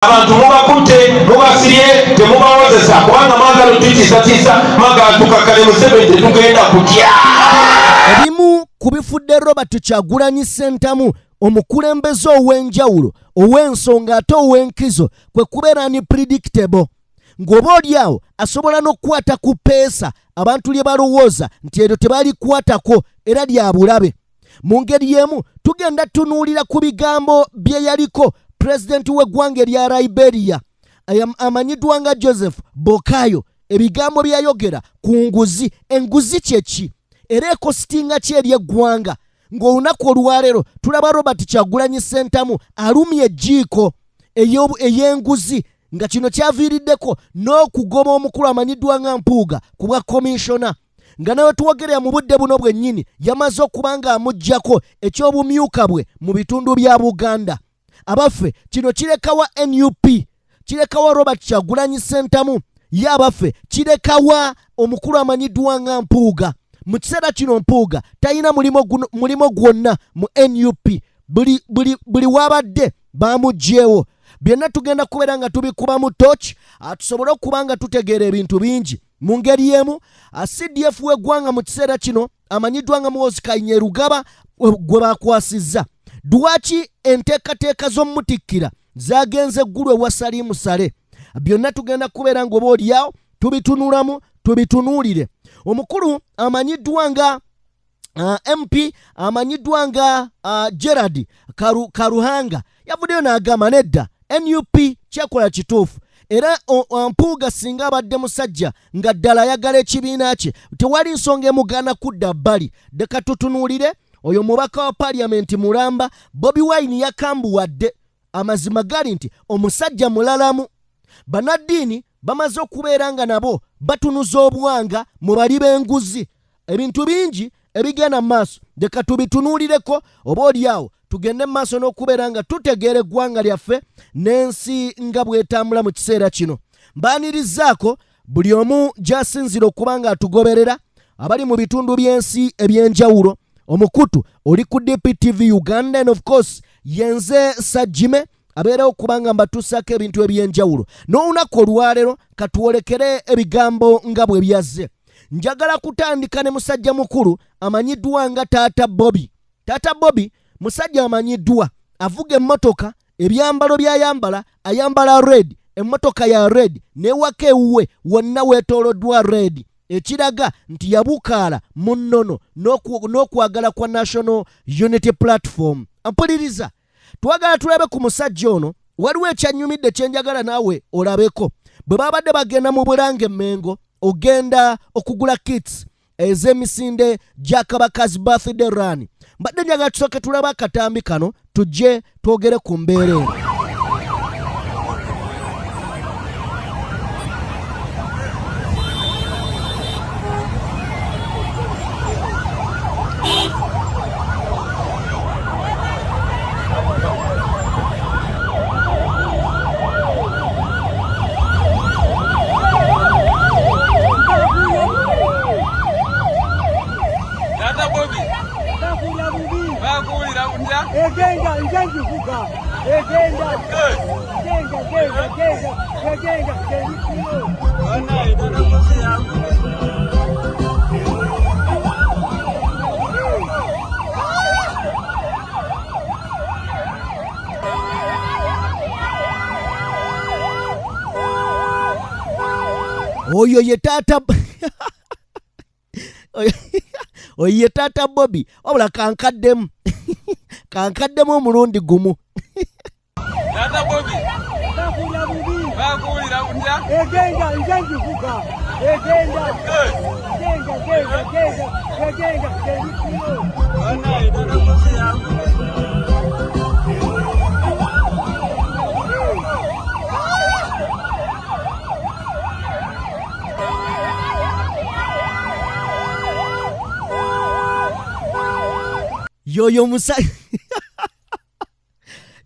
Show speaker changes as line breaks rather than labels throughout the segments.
abantu mubakutte mubasirye temubawozesa kubanga mwagala tutiisatiisa mwagala tukakale Museveni tetugenda kutya.
Ebimu kubifudde Robert Kyagulanyi Ssentamu omukulembeze ow'enjawulo ow'ensonga ate ow'enkizo kwe kubeera ni predictable ng'oba oli awo asobola n'okukwata ku peesa abantu lye balowooza nti eryo tebalikwatako era lya bulabe. Mu ngeri y'emu tugenda tunuulira ku bigambo bye yaliko Pulezidenti w'eggwanga erya Liberia amanyiddwa nga Joseph Bokayo, ebigambo bye yayogera ku nguzi. Enguzi kye ki era ekositinga ki eri eggwanga? Ng'olunaku olwaleero tulaba Robert Kyagulanyi Ssentamu alumya ejjiiko ey'enguzi nga kino kyaviiriddeko n'okugoba omukulu amanyiddwa nga Mpuuga ku bwa komishona, nga nawe tuwogerera mu budde buno bwennyini yamaze okuba nga amuggyako eky'obumyuka bwe mu bitundu bya Buganda. Abaffe kino kirekawa NUP, kirekawa Robert Kyagulanyi Ssentamu, ye abaffe kirekawa omukulu amanyiddwa nga Mpuuga. Mu kiseera kino Mpuuga talina mulimo gwonna mu NUP, buli wabadde bamuggyewo. Byonna tugenda kubeera nga tubikuba mu tochi tusobole okuba nga tutegeera ebintu bingi. Mu ngeri y'emu CDF w'eggwanga mu kiseera kino amanyiddwa nga Muhoozi Rugaba gwe bakwasizza. Dwaki enteekateeka z'omutikkira zagenze eggulu ewa Salimu Sale? Byonna tugenda kubeera ng'oba oliawo tubitunulamu tubitunuulire. Omukulu amanyiddwa nga MP amanyiddwa nga Gerard Karuhanga yavuddeyo n'agamba nedda NUP kyakola kituufu era Mpuuga singa abadde musajja nga ddala ayagala ekibiina kye tewali nsonga emugaana kudda bbali. Leka tutunuulire oyo mubaka wa Parliament Mulamba Bobi Wine yakambuwadde. Amazima gali nti omusajja mulalamu. Bannaddiini bamaze okubeera nga nabo batunuza obwanga mu bali b'enguzi. Ebintu bingi ebigenda mu maaso leka tubitunuulireko oba oliawo tugende mu maaso n'okubeera nga tutegeera eggwanga lyaffe n'ensi nga bwetambula mu kiseera kino. Mbaanirizaako buli omu gy'asinzira okuba nga atugoberera abali mu bitundu by'ensi eby'enjawulo. Omukutu oli ku DPTV Uganda and of course yenze Sajjime abeerawo okubanga mbatuusaako ebintu eby'enjawulo. N'olunaku olwaleero katuwolekere ebigambo nga bwe byazze. Njagala kutandika ne musajja mukulu amanyiddwa nga Taata Bobi. Taata Bobi musajja amanyiddwa avuga emmotoka, ebyambalo by'ayambala ayambala red, emmotoka ya red n'ewaka ewuwe wonna weetooloddwa red, ekiraga nti yabukaala mu nnono n'okwagala kwa National Unity Platform. Mpuliriza, twagala tulabe ku musajja ono. Waliwo ekyanyumidde kyenjagala naawe olabeko. Bwe babadde bagenda mu Bulange Mmengo ogenda okugula kits ez'emisinde gya Kabakazi birthday run. Mbadde njagala tusooke tulaba akatambi kano tujje twogere ku mbeera eno. Oyo ye Taata oyo ye Taata Bobi wabula kankaddemu kankaddemu omulundi gumu.
Taata Bobi bakuwulira bubi bakuwulira kutya egenda njanjukuka egenda banaye Taata Bobi yangu.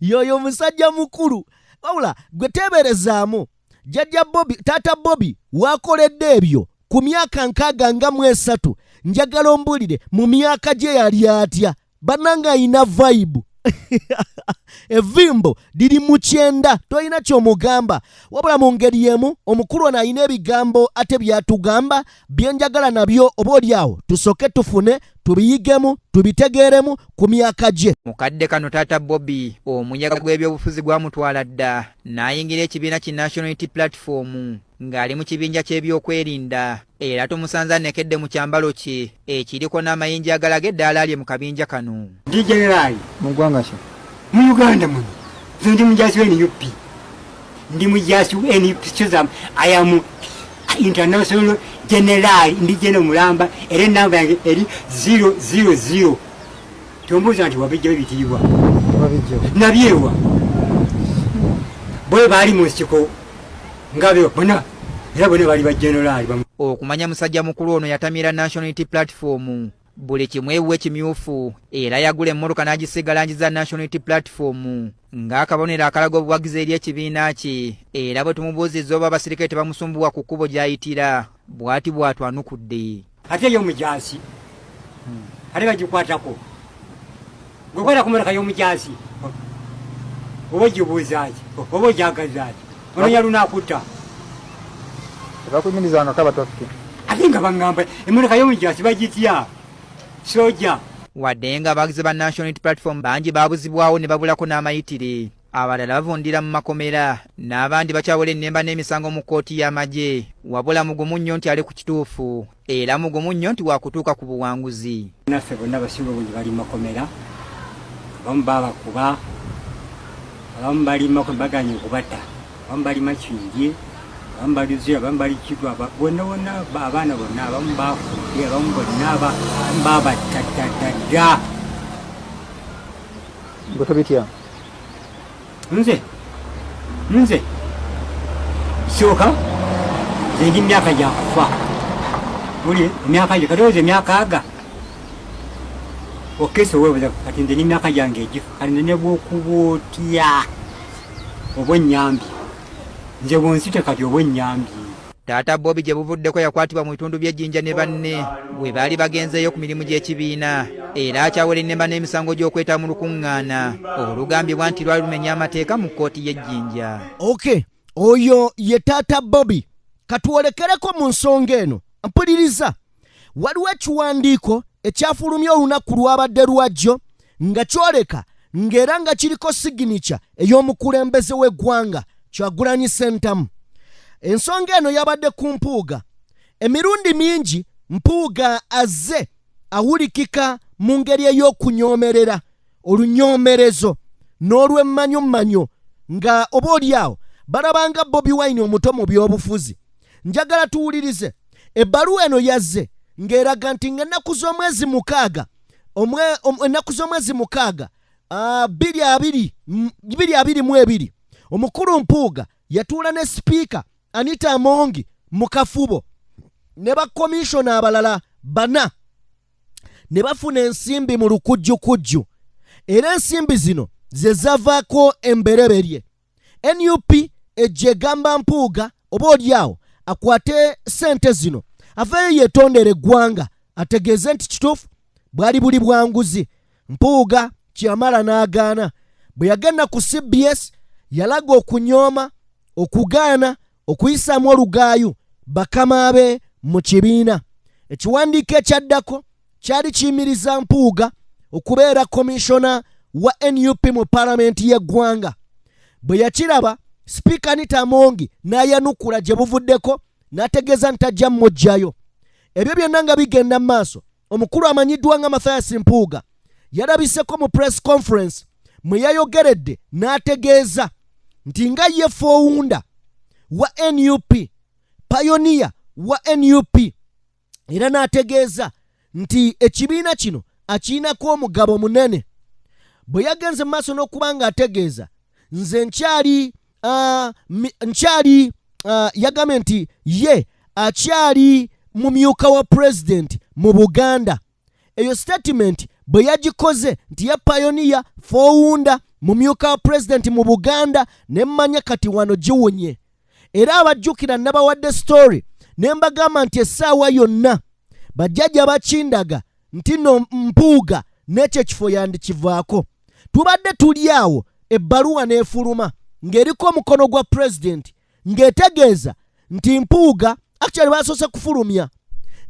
yoyo musajja mukulu wabula gwe teeberezaamu jjajja Bobi Taata Bobi wakoledde ebyo ku myaka 63. Njagala ombulire mu myaka gye yali atya bannanga ayina vibe evimbo liri mu kyenda tolina ky'omugamba wabula mu ngeri yemu omukulu ono alina ebigambo ate byatugamba byenjagala nabyo oba oliawo tusooke tufune tubiyigemu tubitegeeremu ku myaka gye.
Mukadde kano taata Bobi omuyaga gw'ebyobufuzi gwamutwala dda n'ayingira ekibiina ki National Unity Platform ng'ali mu kibinja ky'ebyokwerinda era tumusanze anekedde mu kyambalo kye ekiriko n'amayinja agalaga eddaala lye mu kabinja kano.
Ndi generali
mu ggwanga ki?
mu Uganda muno nze ndi mujaasi w'NUP ndi mujaasi w'NUP I am international general ndi jeno mulamba era enamba yange eri 000 tombuuza nti wabijja bibitiibwa nabyewa bwe baali mu nsiko ngabe bona era bonna baali bagenerali.
Okumanya musajja mukulu ono yatamira National Unity Platform buli kimwewe kimyufu era yagula emmotoka n'agisiga langi za National Unity Platform ng'akabonero akalaga obuwagizi eri ekibiina kye era bwe tumubuuzizza oba abasirikale tebamusumbuwa ku kkubo gy'ayitira bw'ati bw'atwanukudde.
Ate y'omujaasi ate bagikwatako gwe kwata ku mmotoka y'omujaasi oba ogibuuza ki oba ogyagaza ki ononya lunaakutta
bakuyimirizanga kaba traffic
ate nga baŋŋamba emmotoka y'omujaasi bagitya soja.
Wadde nga abagizi ba National Unity Platform bangi baabuzibwawo ne babulako n'amayitire abalala bavundira mu makomera n'abandi bakyawola ennemba n'emisango mu kkooti y'amagye wabula mugumu nnyo nti ali ku kituufu era mugumu nnyo nti waakutuuka ku buwanguzi.
Naffe bonna basibe bungi bali mu makomera abamu baabakuba abamu bali mu makomera baganye okubatta abamu bali makingi abamu bali zira abamu bali kigwa bonna bonna abaana bonna abamu baafudde abamu bonna baabattadda.
gwe tobitya?
nze sooka nze ndi myaka gyakufa uli emyaka gye katoweza emyaka aga okesa owebuza kati nze n'emyaka gyange egifa kati nze ne bwokuba otya obwennyambi nze bwonsite kati obwennyambi.
Taata Bobi gye buvuddeko yakwatibwa mu bitundu by'ejjinja ne banne bwe baali bagenzeeyo ku mirimu gy'ekibiina era akyawola ennemba n'emisango gy'okweta mu lukuŋŋaana olugambibwa nti lwali lumenya amateeka mu kkooti y'ejjinja.
Oyo ye taata Bobi. Katuwolekereko mu nsonga eno mpuliriza waliwo ekiwandiiko ekyafulumya olunaku lwabadde lwajjo nga kyoleka ng'era nga kiriko signature ey'omukulembeze w'eggwanga Kyagulanyi Ssentamu. Ensonga eno yabadde ku Mpuuga. Emirundi mingi Mpuuga azze awulikika mu ngeri ey'okunyoomerera olunyoomerezo n'olw'emmanyommanyo nga oba oliawo balabanga Bobi Wine omuto mu by'obufuzi. Njagala tuwulirize ebbaluwa eno yazze ng'eraga nti ng'ennaku z'omwezi mukaaga 2022 omukulu Mpuuga yatuula ne sipiika Anita Amongi mu kafubo ne bakomishona abalala 4 ne bafuna ensimbi mu lukujjukujju era ensimbi zino ze zavaako embereberye. NUP ejje egamba Mpuuga oba oliawo akwate sente zino aveeyo yeetondera eggwanga ategeeze nti kituufu bwali buli bwanguzi. Mpuuga kyamala n'agaana. Bwe yagenda ku CBS yalaga okunyooma okugaana okuyisaamu olugaayu bakama be mu kibiina. Ekiwandiiko ekyaddako kyali kiyimiriza Mpuuga okubeera komishona wa NUP mu palamenti y'eggwanga. Bwe yakiraba sipiika Anita Amongi n'ayanukula gye buvuddeko n'ategeeza nti tajja mmugyayo. Ebyo byonna nga bigenda mu maaso omukulu amanyiddwa nga Mathias Mpuuga yalabiseko mu press conference mwe yayogeredde n'ategeeza nti nga ye founder wa NUP pioneer wa NUP era n'ategeeza nti ekibiina kino akiinako omugabo munene. Bwe yagenze mu maaso n'okuba nga ategeeza nze nkyali yagambye nti ye akyali mumyuka wa president mu Buganda. Eyo statement bwe yagikoze nti ye pioneer founder mumyuka wa president mu Buganda nemmanya kati wano giwunye. Era abajjukira nabawadde story nembagamba nti essaawa yonna bajjajja bakindaga nti no Mpuuga n'ekyo ekifo yandikivaako. tubadde tuli awo ebbaluwa n'efuluma ng'eriko omukono gwa president ng'etegeeza nti Mpuuga actually basoose kufulumya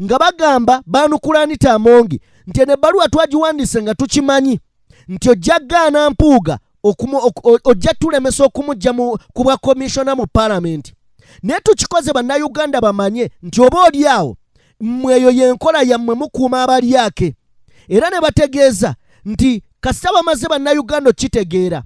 nga bagamba baanukula Anita Amongi nti eno ebbaluwa twagiwandiise nga tukimanyi nti ojja gaana Mpuuga ojja tulemesa okumujja ku bwa komishona mu palamenti. Naye tukikoze bannayuganda bamanye nti oba oli awo mmwe eyo y'enkola yammwe mukuuma abalyake. Era ne bategeeza nti kasita bamaze bannayuganda okitegeera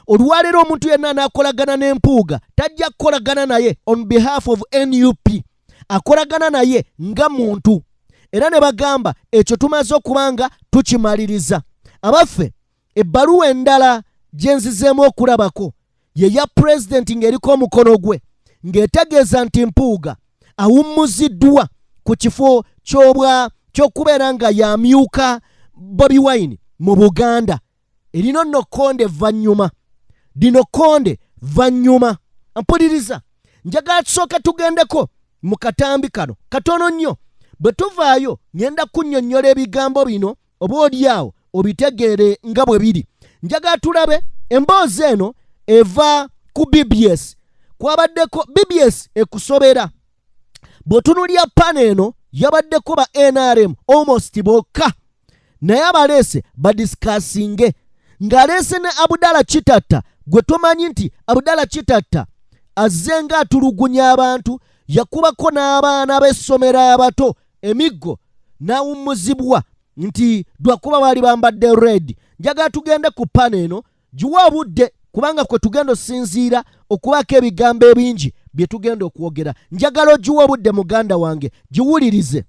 olwaleero omuntu yenna anaakolagana n'Empuuga tajja kukolagana naye on behalf of NUP, akolagana naye nga muntu. Era ne bagamba ekyo tumaze okubanga tukimaliriza. Abaffe ebbaluwa endala gye nzizeemu okulabako ye ya pulezidenti ng'eriko omukono gwe ng'etegeeza nti Mpuuga awummuziddwa ku kifo ky'okubeera nga yamyuka Bobi Wine mu Buganda. Erino nno konde vvannyuma, dino konde vvannyuma. Mpuliriza, njagala tusooke tugendeko mu katambi kano katono nnyo. Bwe tuvaayo ngenda kunnyonnyola ebigambo bino oba oli awo obitegeere nga bwe biri. Njagala tulabe emboozi eno eva ku BBS. Kwabaddeko BBS ekusobera. Bw'otunuulya pana eno yabaddeko ba NRM almost bokka. Naye abaleese badisikasinge ng'aleese ne Abdallah Kitatta, gwe tumanyi nti Abdallah Kitatta azze nga atulugunya abantu, yakubako n'abaana b'essomero abato emiggo n'awummuzibwa nti lwakuba baali bambadde red. Njagala tugende ku pana eno giwa obudde kubanga kwe tugenda osinziira okubaako ebigambo ebingi bye tugenda okwogera. Njagala ogiwa obudde muganda wange giwulirize.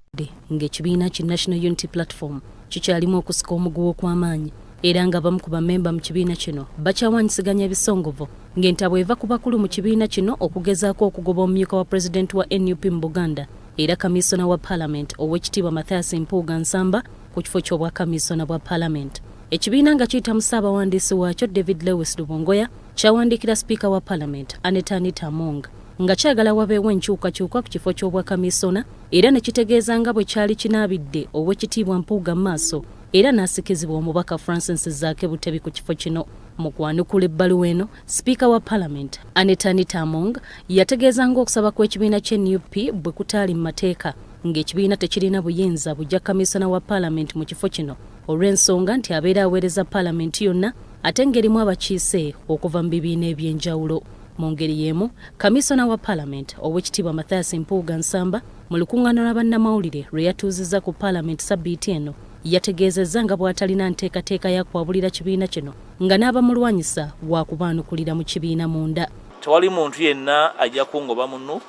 Ng'ekibiina ki National Unity Platform kikyalimu okusika omuguwa okw'amaanyi era nga bamu ku bammemba mu kibiina kino bakyawanyisiganya ebisongovu ng'entabo eva ku bakulu mu kibiina kino okugezaako okugoba omumyuka wa pulezidenti wa NUP mu Buganda era kamisona wa Parliament Oweekitiibwa Mathias Mpuuga Nsamba ku kifo ky'obwa kamisona bwa Parliament. Ekibiina nga kiyita mu ssaabawandiisi waakyo David Lewis Lubongoya kyawandiikira sipiika wa Parliament Anita Amongi nga kyagala wabeewo enkyukakyuka ku kifo ky'obwa kamisona era ne kitegeeza nga bwe kyali kinaabidde Oweekitiibwa Mpuuga mu maaso era n'asikizibwa omubaka Francis Zaake Butebi ku kifo kino. Mu kwanukula ebbaluwa eno, sipiika wa Parliament Anita Amongi yategeeza ng'okusaba kw'ekibiina ky'NUP bwe kutaali mu mateeka ng'ekibiina tekirina buyinza bujja kamisona wa Parliament mu kifo kino olw'ensonga nti abeera aweereza Parliament yonna ate ng'erimu abakiise okuva mu bibiina eby'enjawulo. Mu ngeri y'emu, kamisona wa Parliament Oweekitiibwa Mathias Mpuuga Nsamba mu lukuŋŋaana lwa bannamawulire lwe yatuuzizza ku Parliament sabbiiti eno yategeezezza nga bw'atalina nteekateeka ya kwabulira kibiina kino nga n'abamulwanyisa wa kubaanukulira mu kibiina munda.
Tewali muntu yenna ajja kungoba mu NUP,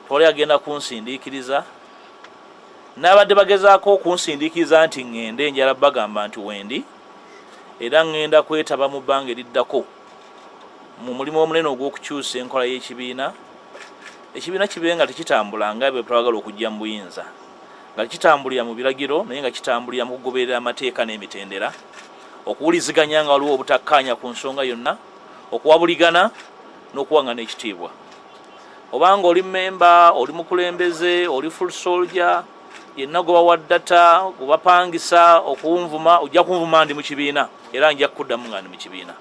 tewali agenda kunsindiikiriza. N'abadde bagezaako okunsindiikiriza nti ŋŋende njala bagamba nti wendi era ŋŋenda kwetaba mu bbanga eriddako mu mulimu omunene ogw'okukyusa enkola y'ekibiina. Ekibiina kibe nga tekitambula nga bwe twagala okujja mu buyinza, nga kitambulira mu biragiro naye nga kitambulira mu kugoberera amateeka n'emitendera, okuwuliziganya nga waliwo obutakkaanya ku nsonga yonna, okuwabuligana n'okuwangana ekitiibwa. Obanga oli memba, oli mukulembeze, oli full soldier, yenna gwe bawa ddata, gwe bapangisa okunvuma, ojja kunvuma ndi mu kibiina era nja kuddamu nga ndi mu kibiina.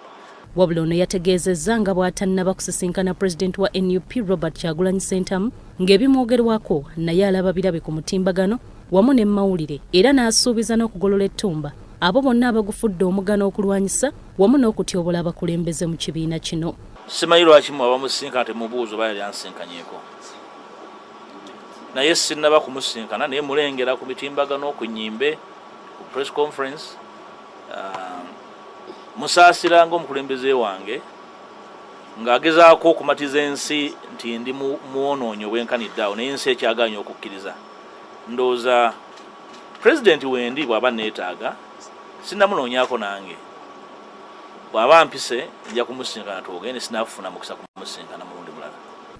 Wabula ono yategeezezza nga bw'atannaba kusisinkana pulezidenti wa NUP Robert Kyagulanyi Ssentamu ng'ebimwogerwako naye alaba birabe ku mutimbagano wamu ne mawulire era n'asuubiza n'okugolola ettumba abo bonna abagufudde omugano okulwanyisa wamu n'okutyobola abakulembeze mu kibiina kino.
Simanyi lwaki mmwe abamusinkana temubuuza oba yali ansinkanyeeko, naye sinnaba kumusinkana naye mulengera ku mitimbagano, ku nnyimbe, ku press conference. Musaasira ng'omukulembeze wange ng'agezaako okumatiza ensi nti ndi muwonoonyi obwenkanidde awo naye ensi ekyagaanye okukkiriza. Ndowooza pulezidenti wendi bw'aba neetaaga sinnamunoonyaako nange, bw'aba mpise nja kumusinkana twogende, sinaafuna mukisa kumusinkana mulundi mulala.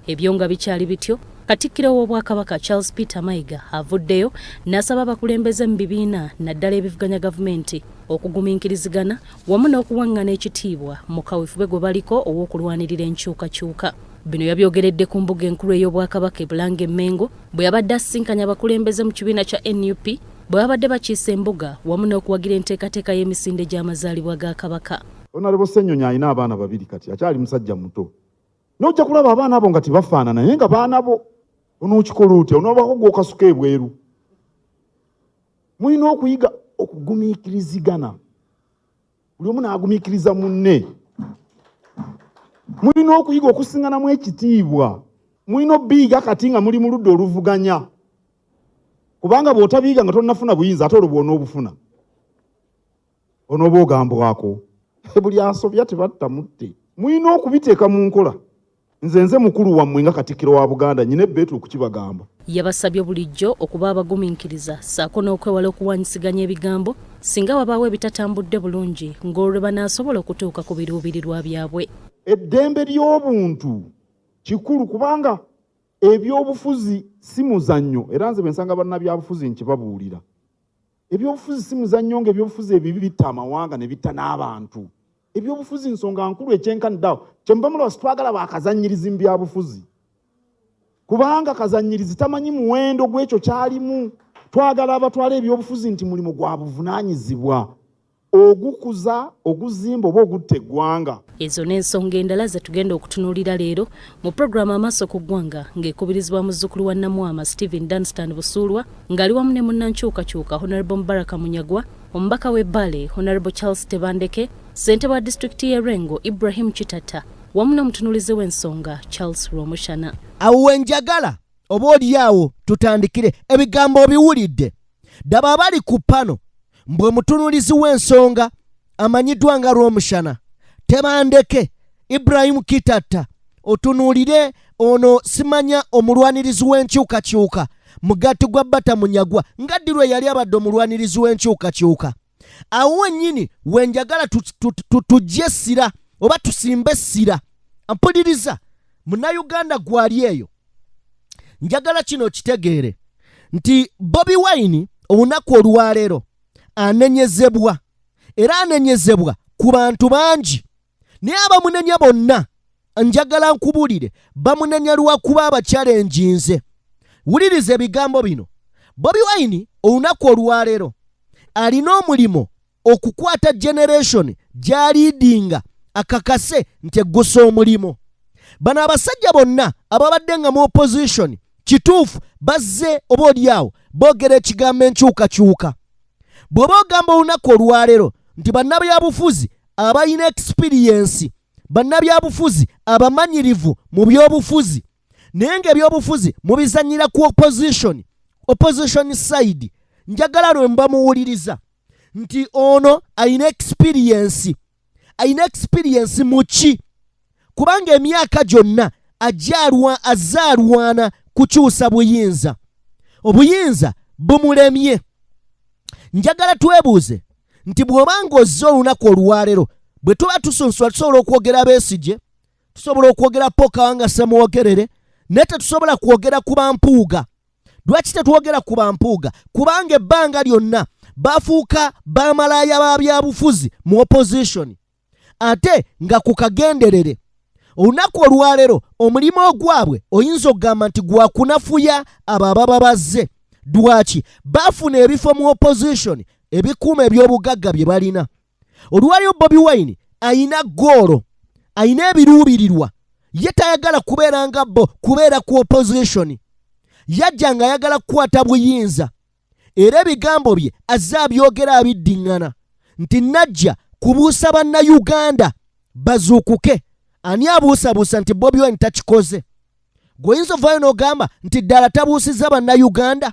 Ebyo nga bikyali bityo, Katikkiro w'Obwakabaka Charles Peter Mayiga avuddeyo n'asaba abakulembeze mu bibiina naddala ebivuganya gavumenti okugumiinkirizigana wamu n'okuwaŋŋana ekitiibwa mu kaweefube gwe baliko ow'okulwanirira enkyukakyuka. Bino yabyogeredde ku mbuga enkulu ey'Obwakabaka e Bulange Mmengo bwe yabadde asisinkanya abakulembeze mu kibiina kya NUP bwe babadde bakiisa embuga wamu n'okuwagira enteekateeka y'emisinde gy'amazaalibwa ga Kabaka.
Honorable Ssenyonyi alina abaana babiri kati akyali musajja muto. N'ojja kulaba abaana abo nga tebafaanana naye nga baana bo onookikola otya onoobako gw'okasuka ebweru. Mulina okuyiga okugumiikirizigana. Buli omu n'agumiikiriza munne. Mulina okuyiga okusiŋŋanamu ekitiibwa. Mulina obbiiga kati nga muli mu ludda oluvuganya. Kubanga bw'otabiiga nga tonnafuna buyinza ate olwo bw'onoobufuna. Onooba ogambwako. Buli asobya tebattamutte. Mulina okubiteeka mu nkola. Nze mukulu wammwe nga Katikkiro wa Buganda nyina ebbeetu okukibagamba.
Yabasabye bulijjo okuba abagumiikiriza ssaako n'okwewala okuwanyisiganya ebigambo singa wabaawo ebitatambudde bulungi ng'olwo banaasobola okutuuka ku biruubirirwa byabwe.
Eddembe ly'obuntu kikulu kubanga ebyobufuzi si muzannyo era nze bensanga bannabyabufuzi nkibabuulira. Ebyobufuzi si muzannyo ng'ebyobufuzi ebibi bitta amawanga ne bitta n'abantu. Ebyobufuzi nsonga nkulu ekyenkaniddawo kyembamula wasitwagala baakazannyirizi mu byabufuzi. Kubanga kazannyirizi tamanyi muwendo gw'ekyo kyalimu. Twagala abatwala ebyobufuzi nti mulimu gwa buvunaanyizibwa. Ogukuza, oguzimba oba ogutta eggwanga.
Ezo n'ensonga endala ze tugenda okutunuulira leero mu puroguramu Amaaso ku Ggwanga ng'ekubirizibwa muzzukulu wa Namwama Stephen Dunstan Busuulwa ng'ali wamu ne munnankyukakyuka Honorable Mubaraka Munyagwa, omubaka w'Ebbale Honorable Charles Tebandeke, ssentebe wa disitulikiti y'Erengo Ibrahim Kitata wamu n'omutunuulizi w'ensonga Charles Rwomushana.
Awo wenjagala oba oli awo tutandikire ebigambo obiwulidde. Daba abali ku pano mbwe mutunuulizi w'ensonga amanyiddwa nga Rwomushana, Tebandeke, Ibrahim Kitata, otunuulire ono simanya omulwanirizi w'enkyukakyuka mugati gwa Bata Munyagwa ngaddirwe yali abadde omulwanirizi w'enkyukakyuka. Awo wennyini wenjagala tujje essira oba tusimbe essira. Mpuliriza Munnayuganda gwali eyo. Njagala kino kitegeere nti Bobi Wine olunaku olwaleero anenyezebwa era anenyezebwa ku bantu bangi naye abamunenya bonna njagala nkubulire bamunenya lwakuba abakyalenjinze. Wuliriza ebigambo bino. Bobi Wine olunaku olwaleero alina omulimo okukwata generation gy'aliidinga akakase nti eggusa omulimo. Bano abasajja bonna ababadde nga mu opposition kituufu bazze oba oliawo boogera ekigambo enkyukakyuka. Bw'oba ogamba olunaku olwaleero nti bannabyabufuzi abalina experience, bannabyabufuzi abamanyirivu mu byobufuzi naye ng'ebyobufuzi mubizannyira ku opposition side, njagala lwe mbamuwuliriza nti ono alina experience. Alina experience mu ki? Kubanga emyaka gyonna azaalwana kukyusa buyinza. Obuyinza bumulemye. Njagala twebuuze nti bw'obanga ozze olunaku olwaleero bwe tuba tusunsula tusobola okwogera Besigye, tusobola okwogera Pokawanga Ssemwogerere, naye tetusobola kwogera ku Bampuuga. Lwaki tetwogera ku Bampuuga? Kubanga ebbanga lyonna bafuuka bamalaaya ba byabufuzi mu opposition ate nga ku kagenderere. Olunaku olwaleero omulimu ogwabwe oyinza okugamba nti gwakunafuya abo ababa bazze. Lwaki? Bafuna ebifo mu opposition ebikuuma eby'obugagga bye balina. Olwaliyo Bobi Wine ayina goolo, ayina ebiruubirirwa. Ye tayagala kubeera nga bo, kubeera ku opposition. Yajja nga ayagala kukwata buyinza. Era ebigambo bye azze abyogera abiddiŋŋana nti najja kubuusa bannayuganda bazuukuke. Ani abuusabuusa nti Bobi Wine takikoze? Gweoyinza ovaayo n'ogamba nti ddala tabuusizza bannayuganda?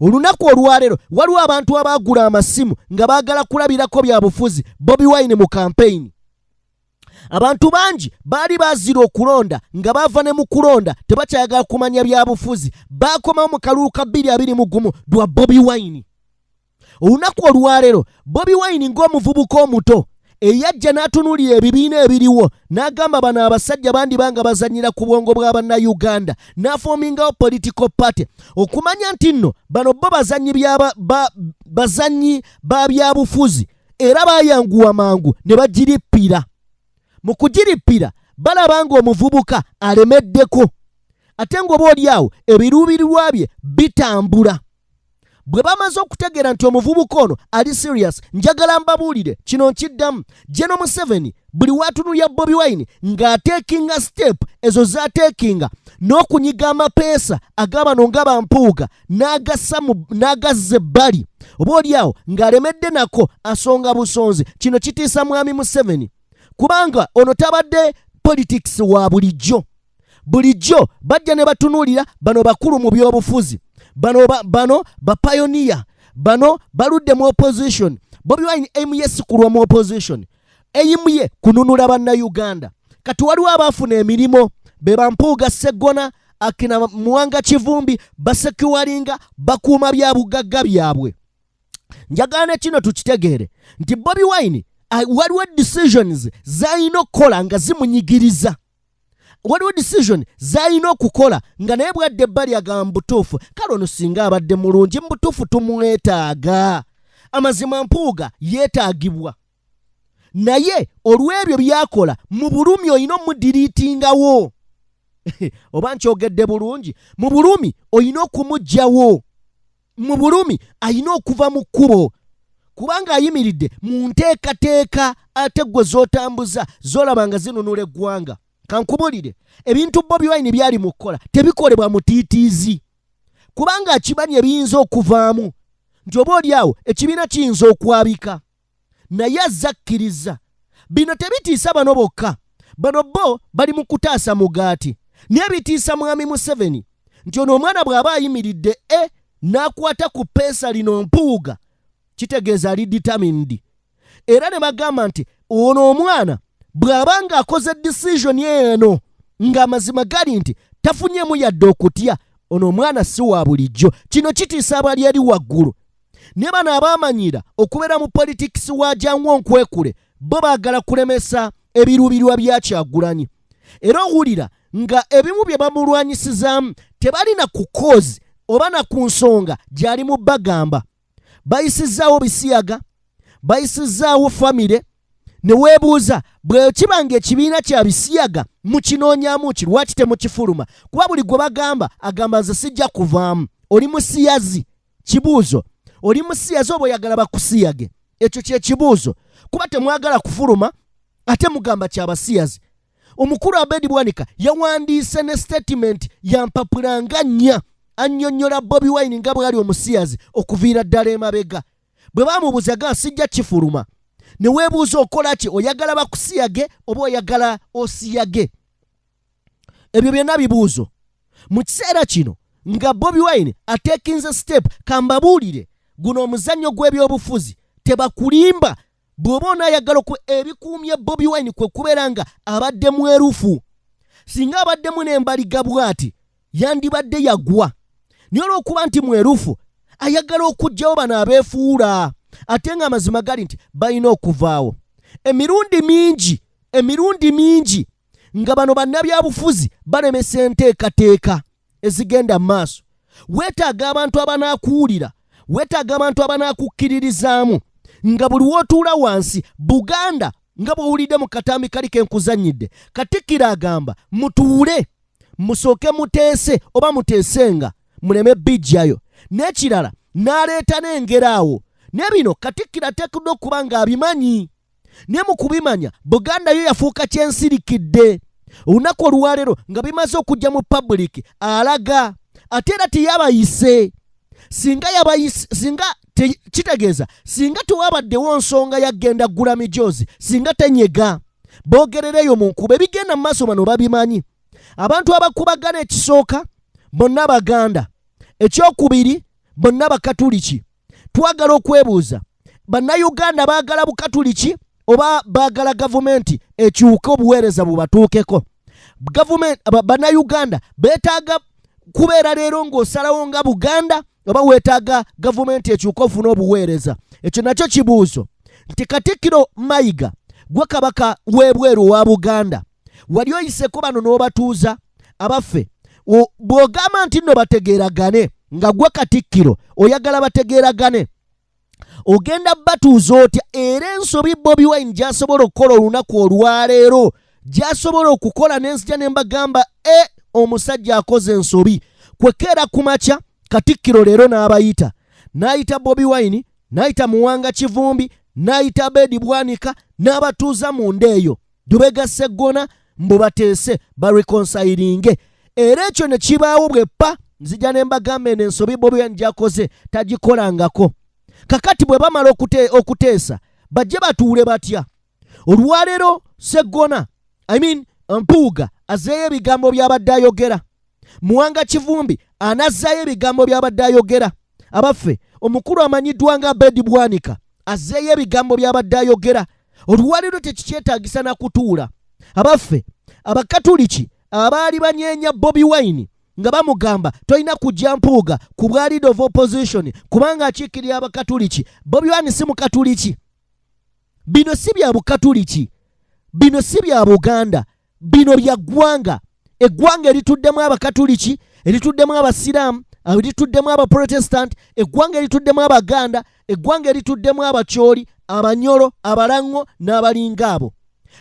Olunaku olwaleero waliwo abantu abaagula amasimu nga baagala kulabirako byabufuzi Bobi Wine mu campaign. Abantu bangi baali baazira okulonda nga baava ne mu kulonda tebakyayagala kumanya byabufuzi, baakomawo mu kalulu ka 2021 lwa Bobi Wine. Olunaku olwaleero Bobi Wine ng'omuvubuka omuto eyajja n'atunuulira ebibiina ebiriwo n'agamba bano abasajja bandibanga bazannyira ku bwongo bwa bannayuganda n'afoomingawo political party okumanya nti nno bano bo bazannyi ba byabufuzi era baayanguwa mangu ne bagirippira. Mu kugirippira balaba ng'omuvubuka alemeddeko ate ng'oba oli awo ebiruubirirwa bye bitambula. bwe bamaze okutegeera nti omuvubuka ono ali serious, njagala mbabuulire kino nkiddamu. General Museveni buli watunulya Bobi Wine ng'ateekinga step ezo z'ateekinga n'okunyiga amapeesa ag'abano nga Mpuuga n'agazza ebbali, oba oliawo ng'alemedde nako asonga busonzi. Kino kitiisa mwami Museveni kubanga ono tabadde politics wa bulijjo. Bulijjo bajja ne batunuulira bano bakulu mu by'obufuzi, bano ba pioneer, bano baludde mu opposition. Bobi Wine aimu ye sikulwa mu opposition, aimu ye kununula bannayuganda. Kati waliwo abaafuna emirimu be Mpuuga Sseggona, akina Muwanga Kivumbi, basekuwalinga bakuuma bya bugagga byabwe. Njagala kino tukitegeere nti Bobi Wine waliwo decisions z'alina okukola nga zimunyigiriza. Waliwo decision z'alina okukola nga naye bwadde ebbali agamba mbutuufu. Kale ono singa abadde mulungi mbutuufu tumwetaaga. Amazima Mpuuga yeetaagibwa. Naye olw'ebyo byakola mu bulumi olina omudiriitingawo. Oba nkyogedde bulungi? Mu bulumi olina okumuggyawo. Mu bulumi alina okuva mu kkubo. Kubanga ayimiridde mu nteekateeka ate gwe z'otambuza z'olaba nga zinunula eggwanga. Kankubulire, ebintu Bobi Wine byali mu kukola tebikolebwa mutiitiizi. Kubanga akimanyi ebiyinza okuvaamu. Nti oba oliawo ekibiina kiyinza okwabika. Naye azakkiriza. Bino tebitiisa bano bokka. Bano bo bali mu kutaasa mugaati. Naye bitiisa mwami Museveni. Nti ono omwana bw'aba ayimiridde n'akwata ku peesa lino Mpuuga, kitegeeza ali determined. Era ne bagamba nti ono omwana bw'aba ng'akoze decision eno ng'amazima gali nti tafunyemu yadde okutya, ono omwana si wa bulijjo. Kino kitiisa abali eri waggulu. Ne bano abamanyira okubeera mu politics wa Jangu Nkwekule bo baagala kulemesa ebirubirwa bya Kyagulanyi. Era owulira nga ebimu bye bamulwanyisizaamu tebalina ku cause oba na ku nsonga gy'ali mu bagamba. Bayisizaawo bisiyaga, bayisizaawo famire. Ne weebuuza bwe kibanga ekibiina kya bisiyaga mukinoonyaamu ki, lwaki temukifuluma? Kuba buli gwe bagamba agamba nze sijja kuvaamu. Oli musiyazi? Kibuuzo. Oli musiyazi oba oyagala bakusiyage? Ekyo kye kibuuzo. Kuba temwagala kufuluma ate mugamba kyabasiyazi. Omukulu Abedi Bwanika yawandiise ne statement ya mpapulanga nnya annyonnyola Bobi Wine nga bw'ali omusiyazi okuviira ddala emabega. Bwe baamubuuza ga sijja kifuluma. Ne weebuuza okola ki, oyagala bakusiyage oba oyagala osiyage? Ebyo byonna bibuuzo. Mu kiseera kino nga Bobi Wine ateekinze step, kambabuulire guno omuzannyo gw'ebyobufuzi tebakulimba. Bw'oba onaayagala ebikuumye Bobi Wine kwe kubeera nga abadde mwerufu. Singa abaddemu n'embaliga bw'ati yandibadde yagwa. Naye olw'okuba nti mwerufu ayagala okuggyawo bano abeefuula. Ate nga amazima gali nti balina okuvaawo. Emirundi mingi nga bano bannabyabufuzi balemesa enteekateeka ezigenda mu maaso. Weetaaga abantu abanaakuwulira, weetaaga abantu abanaakukkiririzaamu nga buli w'otuula wansi. Buganda nga bw'owulidde mu katambi kali ke nkuzannyidde, Katikkiro agamba mutuule musooke muteese oba muteesenga muleme bijjayo. N'ekirala n'aleeta n'engero awo. Ne bino Katikkiro ateekeddwa okuba ng'abimanyi. Ne mu kubimanya Buganda yo yafuuka kyensirikidde. Olunaku olwaleero nga bimaze okujja mu public alaga. Ate era teyabayise. Singa kitegeeza singa tewabaddewo nsonga yagenda ggula mijoozi, singa tenyega boogerereyo mu nkuba. Ebigenda mu maaso bano babimanyi. Abantu abakubagana ekisooka bonna Baganda, ekyokubiri bonna Bakatuliki. Twagala okwebuuza, bannayuganda baagala Bukatuliki oba baagala gavumenti ekyuke obuweereza bubatuukeko? Bannayuganda beetaaga kubeera leero ng'osalawo nga Buganda oba weetaaga gavumenti ekyuke ofuna obuweereza? Ekyo nakyo kibuuzo. Nti Katikkiro Mayiga gwe kabaka w'ebweru wa Buganda, wali oyiseko bano n'obatuuza abaffe. Bw'ogamba nti nno bategeeragane nga gwe Katikkiro oyagala bategeeragane, ogenda batuuza otya? Era ensobi Bobi Wine gy'asobola okukola olunaku olwaleero, gy'asobola okukola n'enzija ne mbagamba omusajja akoze ensobi. Kwekeera ku makya Katikkiro leero n'abayita n'ayita Bobi Wine, n'ayita Muwanga Kivumbi, n'ayita Bedi Bwanika, n'abatuuza mu ndeeyo Dubega Sseggona mbu bateese bareconcilinge. Era ekyo ne kibaawo bweppa nzija ne mbagamba eno ensobi Bobi Wine gy'akoze tagikolangako. Kakati bwe bamala okuteesa bajje batuule batya. Olwaleero Sseggona Mpuuga azzeeyo ebigambo by'abadde ayogera. Muwanga Kivumbi anazzaayo ebigambo by'abadde ayogera. Abaffe omukulu amanyiddwa nga Bedi Bwanika azzeeyo ebigambo by'abadde ayogera. Olwaleero tekikyetaagisa na kutuula. Abaffe abakatuliki abaali banyeenya Bobi Wine nga bamugamba tolina kujja Mpuuga ku bwa leader of opposition kubanga akiikirira abakatuliki. Bobi Wine si mukatuliki. Bino si bya bukatuliki, bino si bya Buganda, bino bya ggwanga. Eggwanga erituddemu abakatuliki, erituddemu abasiraamu, erituddemu abaprotestant, eggwanga erituddemu abaganda, eggwanga erituddemu abacyoli, abanyolo, abalango n'abalinga abo.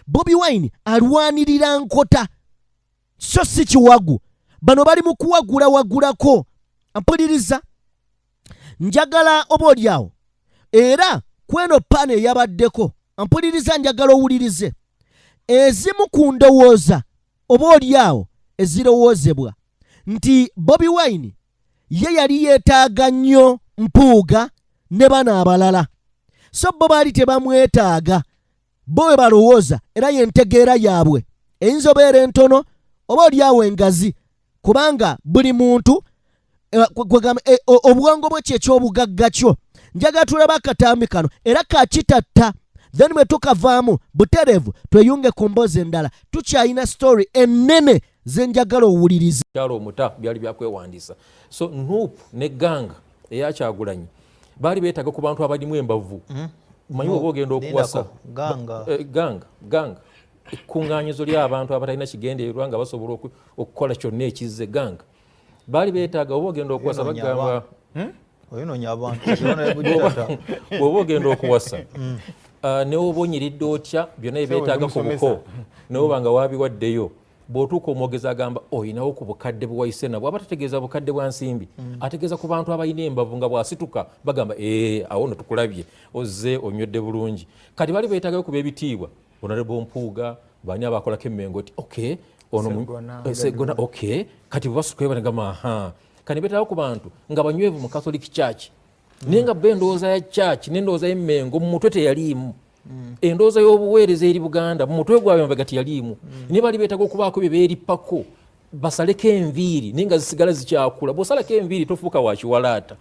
Bobi Wine alwanirira nkota so si kiwagu. Bano bali mu kuwagulawagulako. Mpuliriza njagala oboolyawo era kweno pane yabaddeko. Mpuliriza njagala owulirize ezimu ku ndowooza oboolyawo ezirowoozebwa nti Bobi Wine ye yali yeetaaga nnyo Mpuuga ne bano abalala, so bo baali tebamwetaaga. Bo we balowooza era yentegeera yaabwe eyinza obeera entono oboolyawo engazi, kubanga buli muntu obwongo bwe kyekyobugagga kyo. Njagala tulaba akatambi kano era kakitatta then bwe tukavaamu butereevu tweyunge ku mboozi endala. Tukyalina story ennene ze njagala owulirize.
Kyalo omuta byali byakwewandiisa. So Nuupu ne ganga eya Kyagulanyi baali beetaaga ku bantu abalimu embavu. Manyi oba ogenda okuwasa ganga ekkuŋŋaanyizo ly'abantu abatalina kigendeerwa nga basobola okukola kyonna ekizze ganga baali beetaaga oba ogenda okuwasa bagamba bw'oba ogenda okuwasa newoba onyiridde otya byonna ebeetaaga ku buko newoba nga waabiwaddeyo bw'otuuka omwogezi agamba oyinawo ku bukadde bwe wayise nabwo aba tategeeza bukadde bwa nsimbi, ategeeza ku bantu abalina embavu nga bw'asituka bagamba awo no tukulabye ozze onywedde bulungi. Kati bali beetaagayo kuba ebitiibwa Honorable Mpuuga bani abakolako emmengo oti ono Sseggona kati bwe basukwe banagamba kati beetaaga ku bantu nga banywevu mu Catholic Church naye nga endowooza ya church n'endowooza y'emmengo mu mutwe teyaliimu. Endowooza y'obuweereza eri Buganda mu mutwe gwabwe mabega teyaliimu. Ne bali beetaaga okubaako bye beerippako basaleko enviiri naye nga zisigala zikyakula. Bw'osalako enviiri tofuuka wa kiwalaata.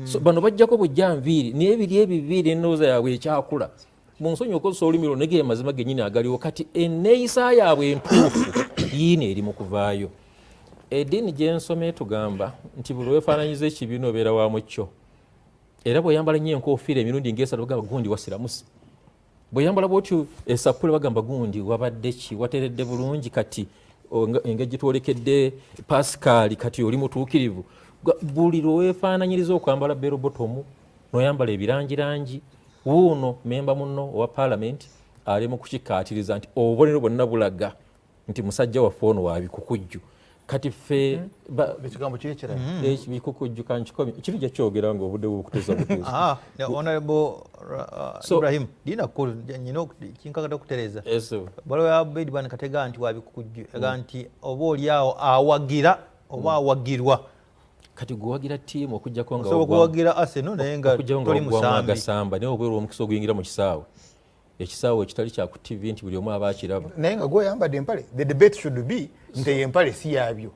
So bano bajjako bujja nviiri naye ebiri ebiviiri endowooza yaabwe ekyakula. Mu nsonyi okozesa olulimi lwo nege amazima gennyini agaliwo kati enneeyisa yaabwe entuufu yiino eri mu kuvaayo. Eddiini gye nsomye tugamba nti buli weefaananyiza ekibiina obeera waamu kyo. Era bw'oyambala nnyo enkoofiira emirundi ng'esatu bagamba gundi wasiramusi. Bw'oyambala bw'otyo esappule bagamba gundi wabadde ki wateredde bulungi kati engeri gye twolekedde Pascal kati oli mutuukirivu. Buli lwe weefaananyiriza okwambala bero botomu n'oyambala ebirangirangi wuuno memba munno owa Parliament ali mu kukikaatiriza nti obubonero bwonna bulaga nti musajja waffe ono wabikukujju. Kati ffe
ekigambo kirekera
bikukujju kankikomi kiri kyogera nga obudde bw'okuteza butuuza.
Honorable Ibrahim dina kulu nyino kinkagata kutereza balo ya Bedi bana katega nti wabikukujju nti oba oliawo awagira oba awagirwa
kati guwagira tiimu okujjako nga
so kuwagira Arsenal naye nga toli musambi
gasamba naye obwero omukiso oguyingira mu kisaawe ekisaawe ekitali kya ku TV nti buli omu aba akiraba
naye nga gwe yambadde empale. The debate should be nti empale si yabyo.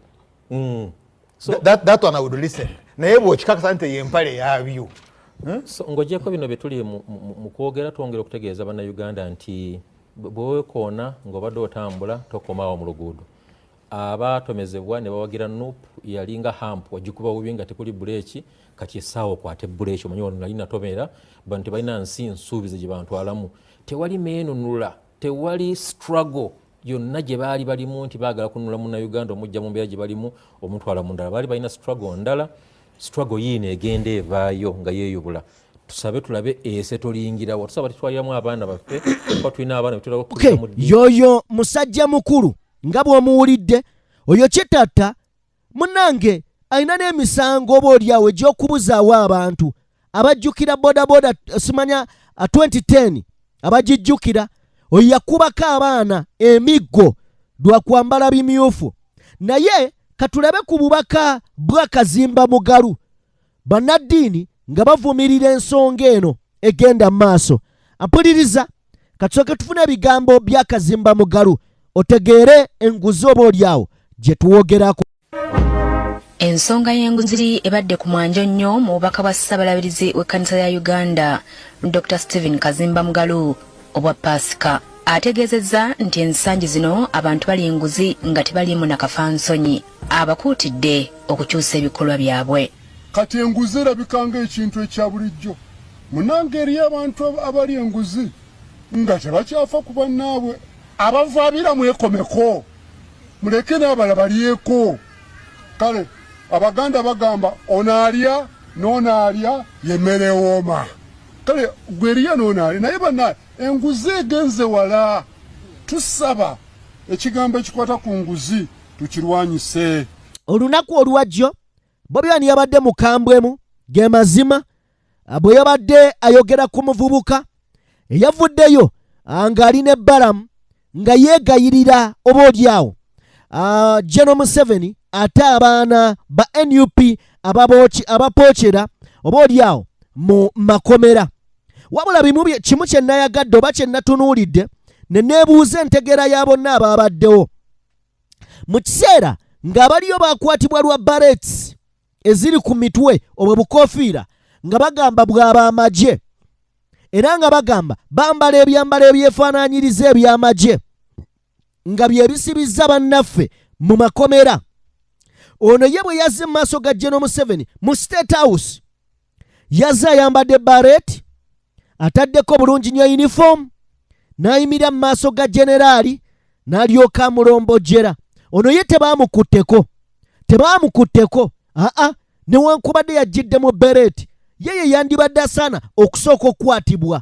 So that one I would listen. Naye bw'okikakasa nti empale yabyo.
So ng'ogyeko bino bye tuli mu kwogera twongera okutegeeza bannayuganda nti bw'oweekoona ng'obadde otambula tokomaawo mu luguudo. Abaatomezebwa ne bawagira Nuupu yalinga hampu wagikuba bubi nga tekuli buleeki kati essaawa okwate buleeki omanyi wano nali natomera bantu tebalina nsi nsuubize gye bantwalamu. Tewali meenunula, tewali struggle yonna gye baali balimu nti baagala kununula munnayuganda omujja mu mbeera gye balimu omutwala mu ndala. Baali balina struggle ndala, struggle yiino egenda evaayo nga yeeyubula. Tusabe tulabe ese tolingirawo. Tusaba tetwaliramu abaana baffe kuba tulina abaana betulaba okuza mu ddiini.
Yoyo musajja mukulu nga bw'omuwulidde oyo kitatta munnange alina n'emisango oba oliawo egy'okubuzaawo abantu abajjukira bodaboda simanya 2010 abajijjukira oyo yakubako abaana emiggo lwakwambala bimyufu. Naye katulabe ku bubaka bwa Kazimba Mugalu bannaddiini nga bavumirira ensonga eno egenda maaso. Ampuliriza katusooke tufune ebigambo bya Kazimba Mugalu otegeere enguzi oba olyawo gye tuwogerako.
Ensonga y'enguzi ebadde ku mwanjo nnyo mu bubaka bwa Ssaabalabirizi w'ekkanisa ya Uganda Dr. Stephen Kazimba Mugalu obwa Pasika ategeezezza nti ensangi zino abantu bali enguzi nga tebaliimu na kafansonyi, abakuutidde okukyusa ebikolwa byabwe.
Kati enguzi erabika ng'ekintu ekya bulijjo. Munange eri abantu abali enguzi nga tebakyafa ku bannaabwe. Abavaabira mwekomeko, muleke n'abala balyeko. Kale Abaganda bagamba onaalya n'onaalya yemmere wooma. Kale gweriya n'onaalya naye bannaye enguzi egenze wala. Tusaba ekigambo ekikwata ku nguzi tukirwanyise.
Olunaku olwajjo Bobi yabadde mukambwemu ge mazima bwe yabadde ayogera ku muvubuka eyavuddeyo ng'alina ebbalamu nga yeegayirira oba olyawo General Museveni ate abaana ba NUP abapookera oba olyawo mu makomera. Wabula kimu kye nayagadde oba kye natunuulidde ne neebuuza entegeera ya bonna abaabaddewo mu kiseera ng'abaliyo baakwatibwa lwa barrets eziri ku mitwe obwe bukoofiira nga bagamba bw'aba amagye era nga bagamba bambala ebyambalo ebyefaanaanyiriza eby'amagye nga bye bisibizza bannaffe mu makomera. Ono ye bwe yazze mu maaso ga General Museveni mu State House yazze ayambadde barret ataddeko bulungi nnyo uniform n'ayimirira mu maaso ga generaali n'alyoka amulombojjera. Ono ye tebaamukutteko newankubadde yajjidde mu beret ye yandibadde asaana okusooka okukwatibwa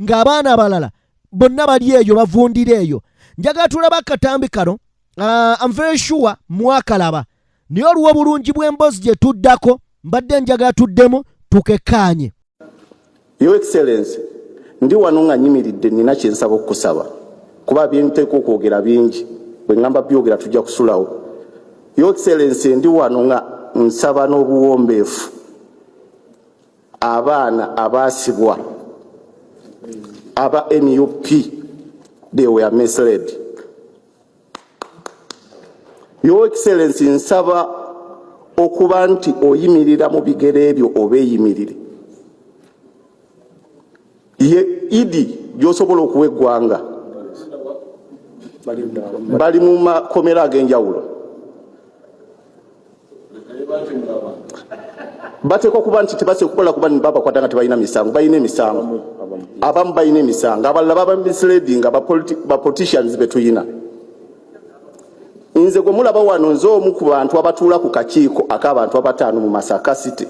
ng'abaana abalala bonna bali eyo bavundira eyo. Njagala tulaba akatambi kano I'm very sure mwakalaba naye olwo obulungi bw'emboozi gye tuddako mbadde njagala tuddemu tukekkaanye.
Your Excellency, ndi wano nga nyimiridde nina kye nsaba okukusaba kuba byenteeka okwogera bingi bwe ngamba byogera tujja kusulawo. Your Excellency, ndi wano nga nsaba n'obuwombeefu abaana abaasibwa aba NUP they were misled. Your Excellency, nsaba okuba nti oyimirira mu bigere ebyo oba eyimirire ye idi gy'osobola okuwa eggwanga bali mu makomera ag'enjawulo. Bateekwa kuba nti tebase kukola kuba ni baba kwatanga tebalina misango, balina emisango. Abamu balina emisango, abalala baba misleading ba politicians betuyina. Nze gwe mulaba wano nze omu ku bantu abatuula ku kakiiko ak'abantu abataano mu Masaka City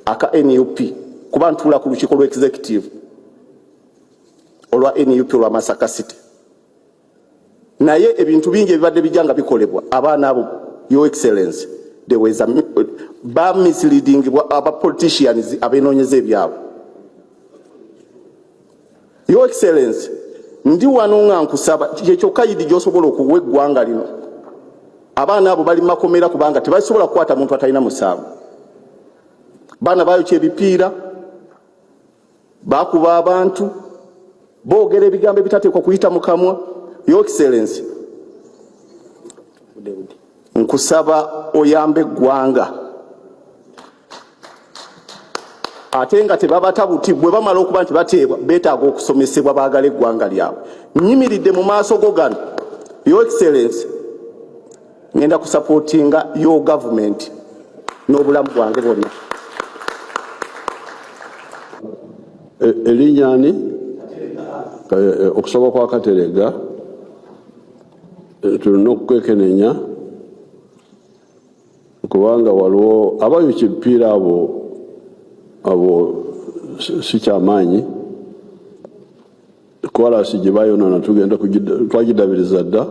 aka NUP kuba ntuula ku lukiiko lw'executive olwa NUP olwa Masaka City. Naye ebintu bingi ebibadde bijanga bikolebwa abaana abo Your Excellency there was a misleading aba politicians abenoonyeza ebyabo. Your Excellency, ndi wano nga nkusaba kyokka yidi gy'osobola okuwa eggwanga lino abaana abo bali makomera kubanga tebasobola kukwata muntu atalina musango. Baana bayokya ebipiira bakuba abantu boogera ebigambo ebitateekwa kuyita mu kamwa. Your Excellency, nkusaba oyambe eggwanga ate nga tebabatabuti bwe bamala okuba nti bateebwa beetaaga okusomesebwa baagala eggwanga lyabwe. Nyimiridde mu maaso go gano Your Excellency, ngenda kusupportinga your government n'obulamu bwange bwonna.
Elinyani okusaba kwa Katerega tulina okukwekenenya kubanga waliwo abayokya ebipiira abo si kyamaanyi kwalasi gye bayonoona tugenda twagidabiriza dda.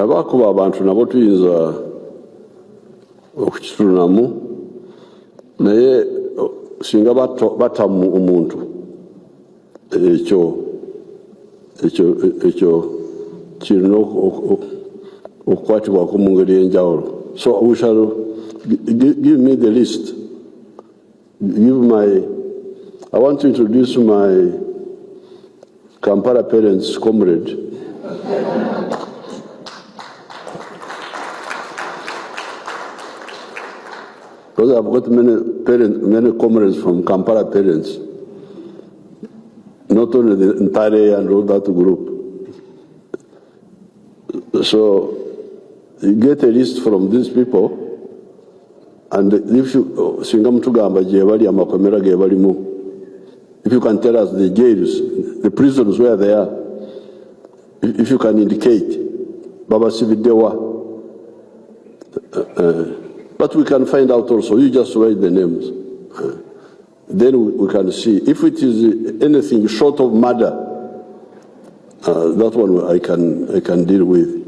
Abakuba abantu nabo tuyinza okukitunamu naye singa batamu omuntu ekyo kirina okukwatibwako mu ngeri y'enjawulo. So we shall give me the list. I want to introduce my Kampala parents comrade. Because I've got many comrades from Kampala parents, not only the entire and all that group. So you get a list from these people, and if you if you can tell us the jails, the prisons where they are, if you can indicate, Baba Sividewa, but we can find out also. You just write the names. Then we can see. If it is anything short of murder, that one I can deal with.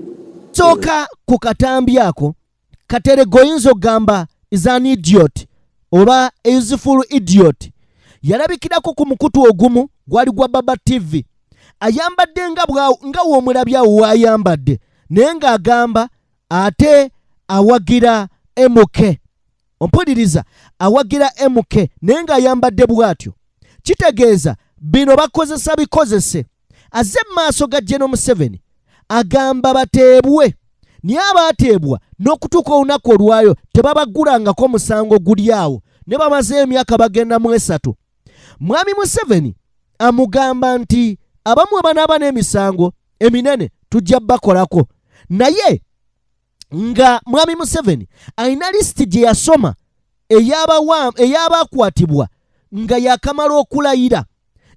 Soka kukatambi yako, katere goyinzo gamba is an idiot, oba a useful idiot. Yalabikirako ku mukutu ogumu gwali gwa Baba TV. Ayambadde nga w'omulabya w'ayambadde, naye ng'agamba ate awagira MK. Ompuliriza, awagira MK naye ng'ayambadde bw'atyo. Kitegeeza bino bakozesa bikozese. Azze maaso ga General Museveni agamba bateebwe, naye abaateebwa n'okutuuka olunaku olwayo tebabagulangako musango guli awo, ne bamaze emyaka bagenda mu 3. Mwami Museveni amugamba nti abamu abanaaba n'emisango eminene tujja bakolako, naye nga Mwami Museveni alina lisiti gye yasoma ey'abakwatibwa nga yakamala okulayira.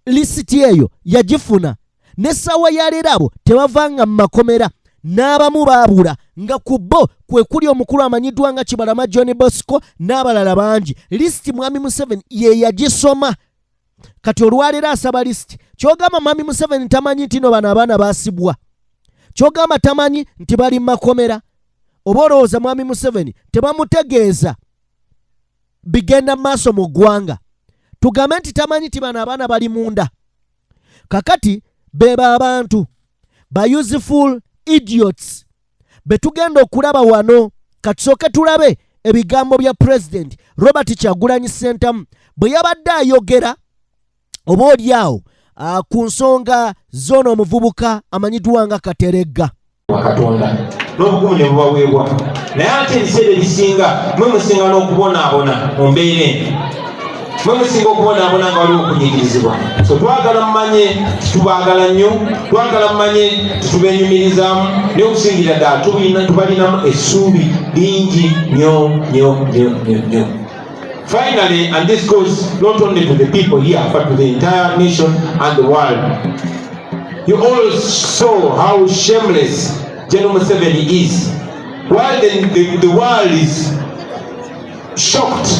Lisiti eyo yagifuna n'essaawa ya leero abo tebavanga mu makomera, n'abamu baabula nga ku bo kwe kuli omukulu amanyiddwa nga Kibalama John Bosco n'abalala bangi. Lisiti Mwami Museveni ye yagisoma. Kati olwaleero asaba lisiti. Kyogamba Mwami Museveni tamanyi nti no bano abaana baasibwa. Kyogamba tamanyi nti bali mu makomera. Oba olowooza Mwami Museveni tebamutegeeza bigenda maaso mu ggwanga. Tugambe nti tamanyi nti bano abaana bali munda. Kakati beba abantu ba useful idiots betugenda okulaba wano. Katusooke tulabe ebigambo bya President Robert Kyagulanyi Ssentamu bwe yabadde ayogera oba oliawo ku nsonga z'ono omuvubuka amanyiddwa nga Kateregga.
Katonda n'obukumu ne bubaweebwa, naye ate ebiseera ebisinga mwe musinga n'okubonaabona mu mbeera eno, mwe musinga okubonaabona nga waliwo okunyigirizibwa. So twagala mumanye tubaagala nnyo, twagala mumanye tubenyumirizaamu, naye okusingira ddala tubalinamu essuubi lingi nnyo. Finally, and this goes not only to the people here but to the entire nation and the world, you all saw how shameless General Museveni is. While the world is shocked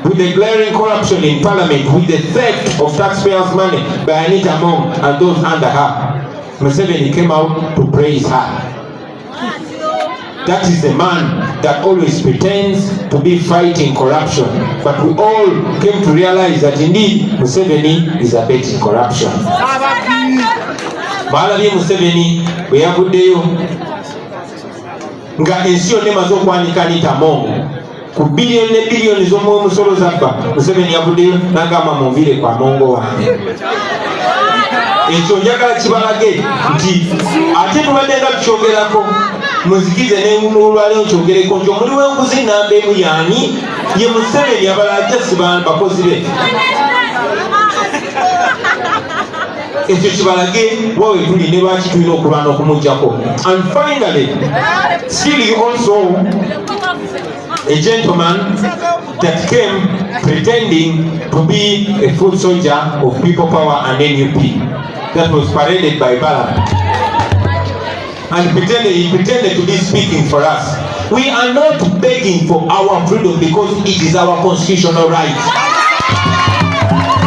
with the glaring corruption in Parliament, with the theft of taxpayers' money by Anita Among and those under her, Museveni came out to praise her. That is the man that always pretends to be fighting corruption. But we all came to realize that indeed Museveni is abetting corruption. Balabye Museveni bwe yaguddeyo nga ensi yonna emaze okwanika Anita Among ku biliyoni ne biliyoni z'omusolo zabba. Museveni yaguddeyo n'agamba munvire kwa Mongo wange. Ekyo njagala kibalage nti ate tubadde nga tukyogerako, muzikize n'olwaleero nkyogereko nti omuli w'enguzi nnamba emu yaani ye Museveni, abalala just bakozi be. Ekyo kibalage wawe tuli ne lwaki tulina okuba n'okumugyako. And finally, still you also a gentleman that came pretending to be a foot soldier of People Power and NUP that was paraded by Balaam, and he pretended to be speaking for us. We are not begging for our freedom because it is our constitutional right.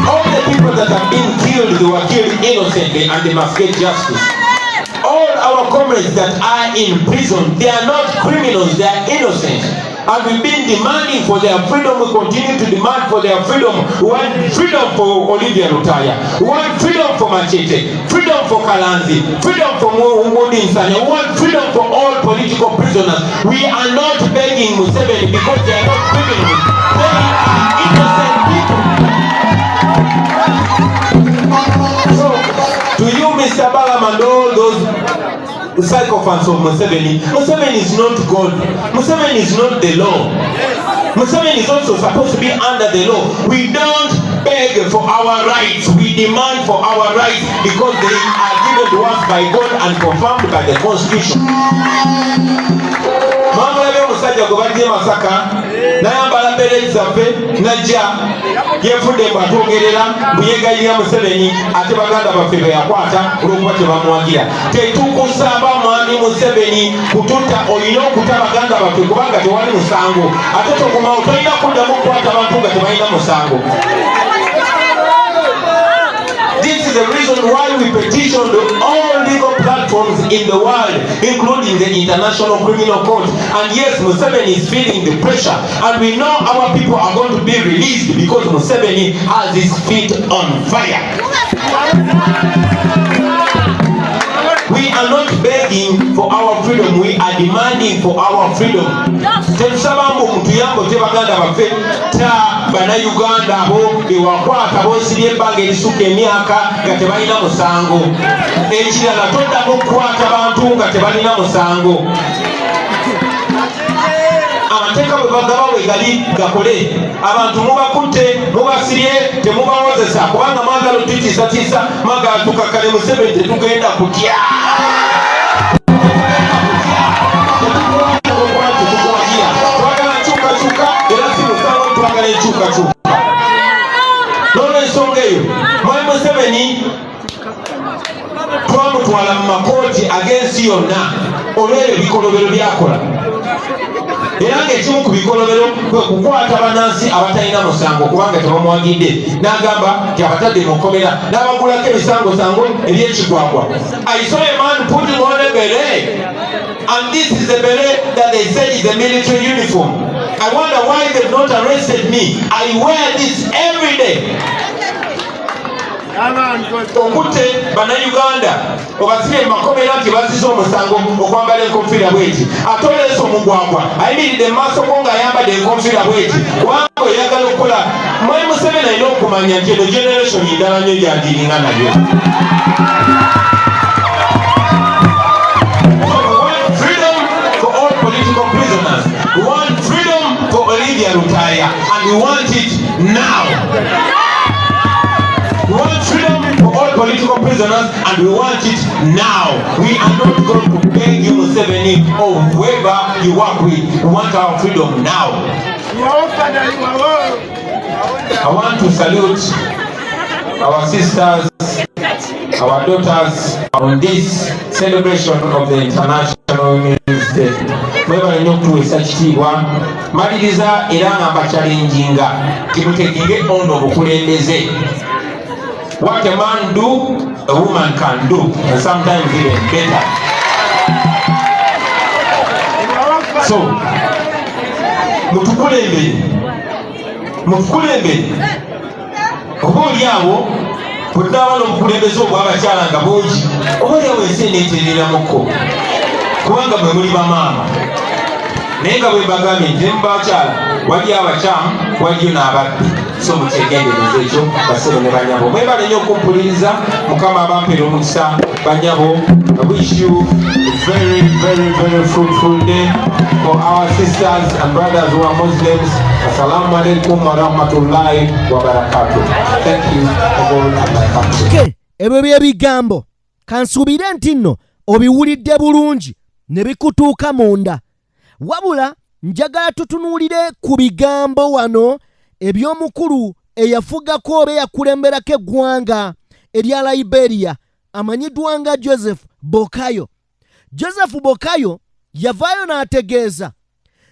All the people that have been killed, they were killed innocently and they must get justice. All our comrades that are in prison, they are not criminals, they are innocent. And we've been demanding for their freedom. We continue to demand for their freedom. We want freedom for Olivia Lutaya. We want freedom for Machete. Freedom for Kalanzi. Freedom for Muhoozi. We want freedom for all political prisoners. We are not begging Museveni because they are not criminals. They are innocent people. So, to you, Mr. Balam, and all those sycophants of Museveni, Museveni is not God. Museveni is not the law. Museveni is also supposed to be under the law. We don't beg for our rights. We demand for our rights because they are given to us by God and confirmed by the Constitution. Mama leo musajja gobadde Masaka nayambala beret zaffe najja yefude mbatogerera buyegayira Museveni ate baganda baffe beyakwata olwokuba tebamuwagira tetukusaba mwami Museveni kututta olina okuta baganda baffe kubanga tewali musango ate tokumawo tolina kuddamu okukwata abantu nga tebalina musango. This is the reason why we petitioned all legal platforms in the world, including the International Criminal Court. And yes, Museveni is feeling the pressure. And we know our people are going to be released because Museveni has his feet on fire. We are not begging for our freedom. We are demanding for our freedom. Tetusabambu mutuyambo tebaganda baffe ta bana Uganda abo bewakwata bosirye ebbanga erisuka emyaka nga tebalina musango. Ekirala toddamu okukwata abantu nga tebalina musango. Amateeka bwe bagaba bwe gali gakole. Abantu mubakutte mubasirye temubawozesa kubanga mwagala otutiisatiisa mwagala tukakkane Museveni tetugenda kutya. N'olw'ensonga eyo mwami Museveni twamutwala mu makooti ag'ensi yonna olw'ebyo ebikolobero byakola. Era ng'ekimu ku bikolobero kwe kukwata bannansi abatalina musango kubanga tebamuwagidde n'agamba nti abatadde mu nkomera n'abagulako ebisangosango eby'ekigwagwa. I saw a man putting on a beret, and this is the beret that they said is a military uniform. I wonder why they've not arrested me. I wear this every day. Okutte bannayuganda obasibye mu makomera nti bazizza omusango okwambala enkofiira bweti ate oleesa omugwagwa ayimiridde mu maaso go ng'ayambadde enkofiira bweti kubanga oyagala okukola. Mwami Museveni alina okumanya nti eno generation ndala nnyo gyadiringa nabyo. We want freedom for Olivia Lutaya, and we want it now. We want freedom for all political prisoners, and we want it now. We are not going to beg you, Museveni, or whoever you work with. We want our freedom now. I want to salute our sisters, our daughters on this celebration of the International Women's Day. Mwebale nnyo okutuweesa kitiibwa. Maliriza era nga mbakyalenjinga timuteginge ono obukulembeze. What a man do, a woman can do, and sometimes even better. So, mutukulembere oba oli awo bwetunaba n'obukulembeze obw'abakyala nga bungi oba oli awo ensi eneetereramuko kubanga mwe muli bamaama. Naye nga bwe mbagambye nti mubakyala waliyo abakyamu waliyo n'ababbi, so mukyegendereza ekyo basebo ne banyabo. Mwebale nnyo okumpuliriza. Mukama abampeera omukisa banyabo. I wish you a very, very, very fruitful day. For our sisters and brothers who are Muslims, assalamu alaikum wa rahmatullahi wa barakatuh. Thank you for all of my country.
Ebyo bye bigambo kansuubire nti nno obiwulidde bulungi ne bikutuuka munda. Wabula njagala tutunuulire ku bigambo wano eby'omukulu eyafugako oba eyakulemberako eggwanga erya Liberia amanyiddwa nga Joseph Bokayo. Joseph Bokayo yavaayo n'ategeeza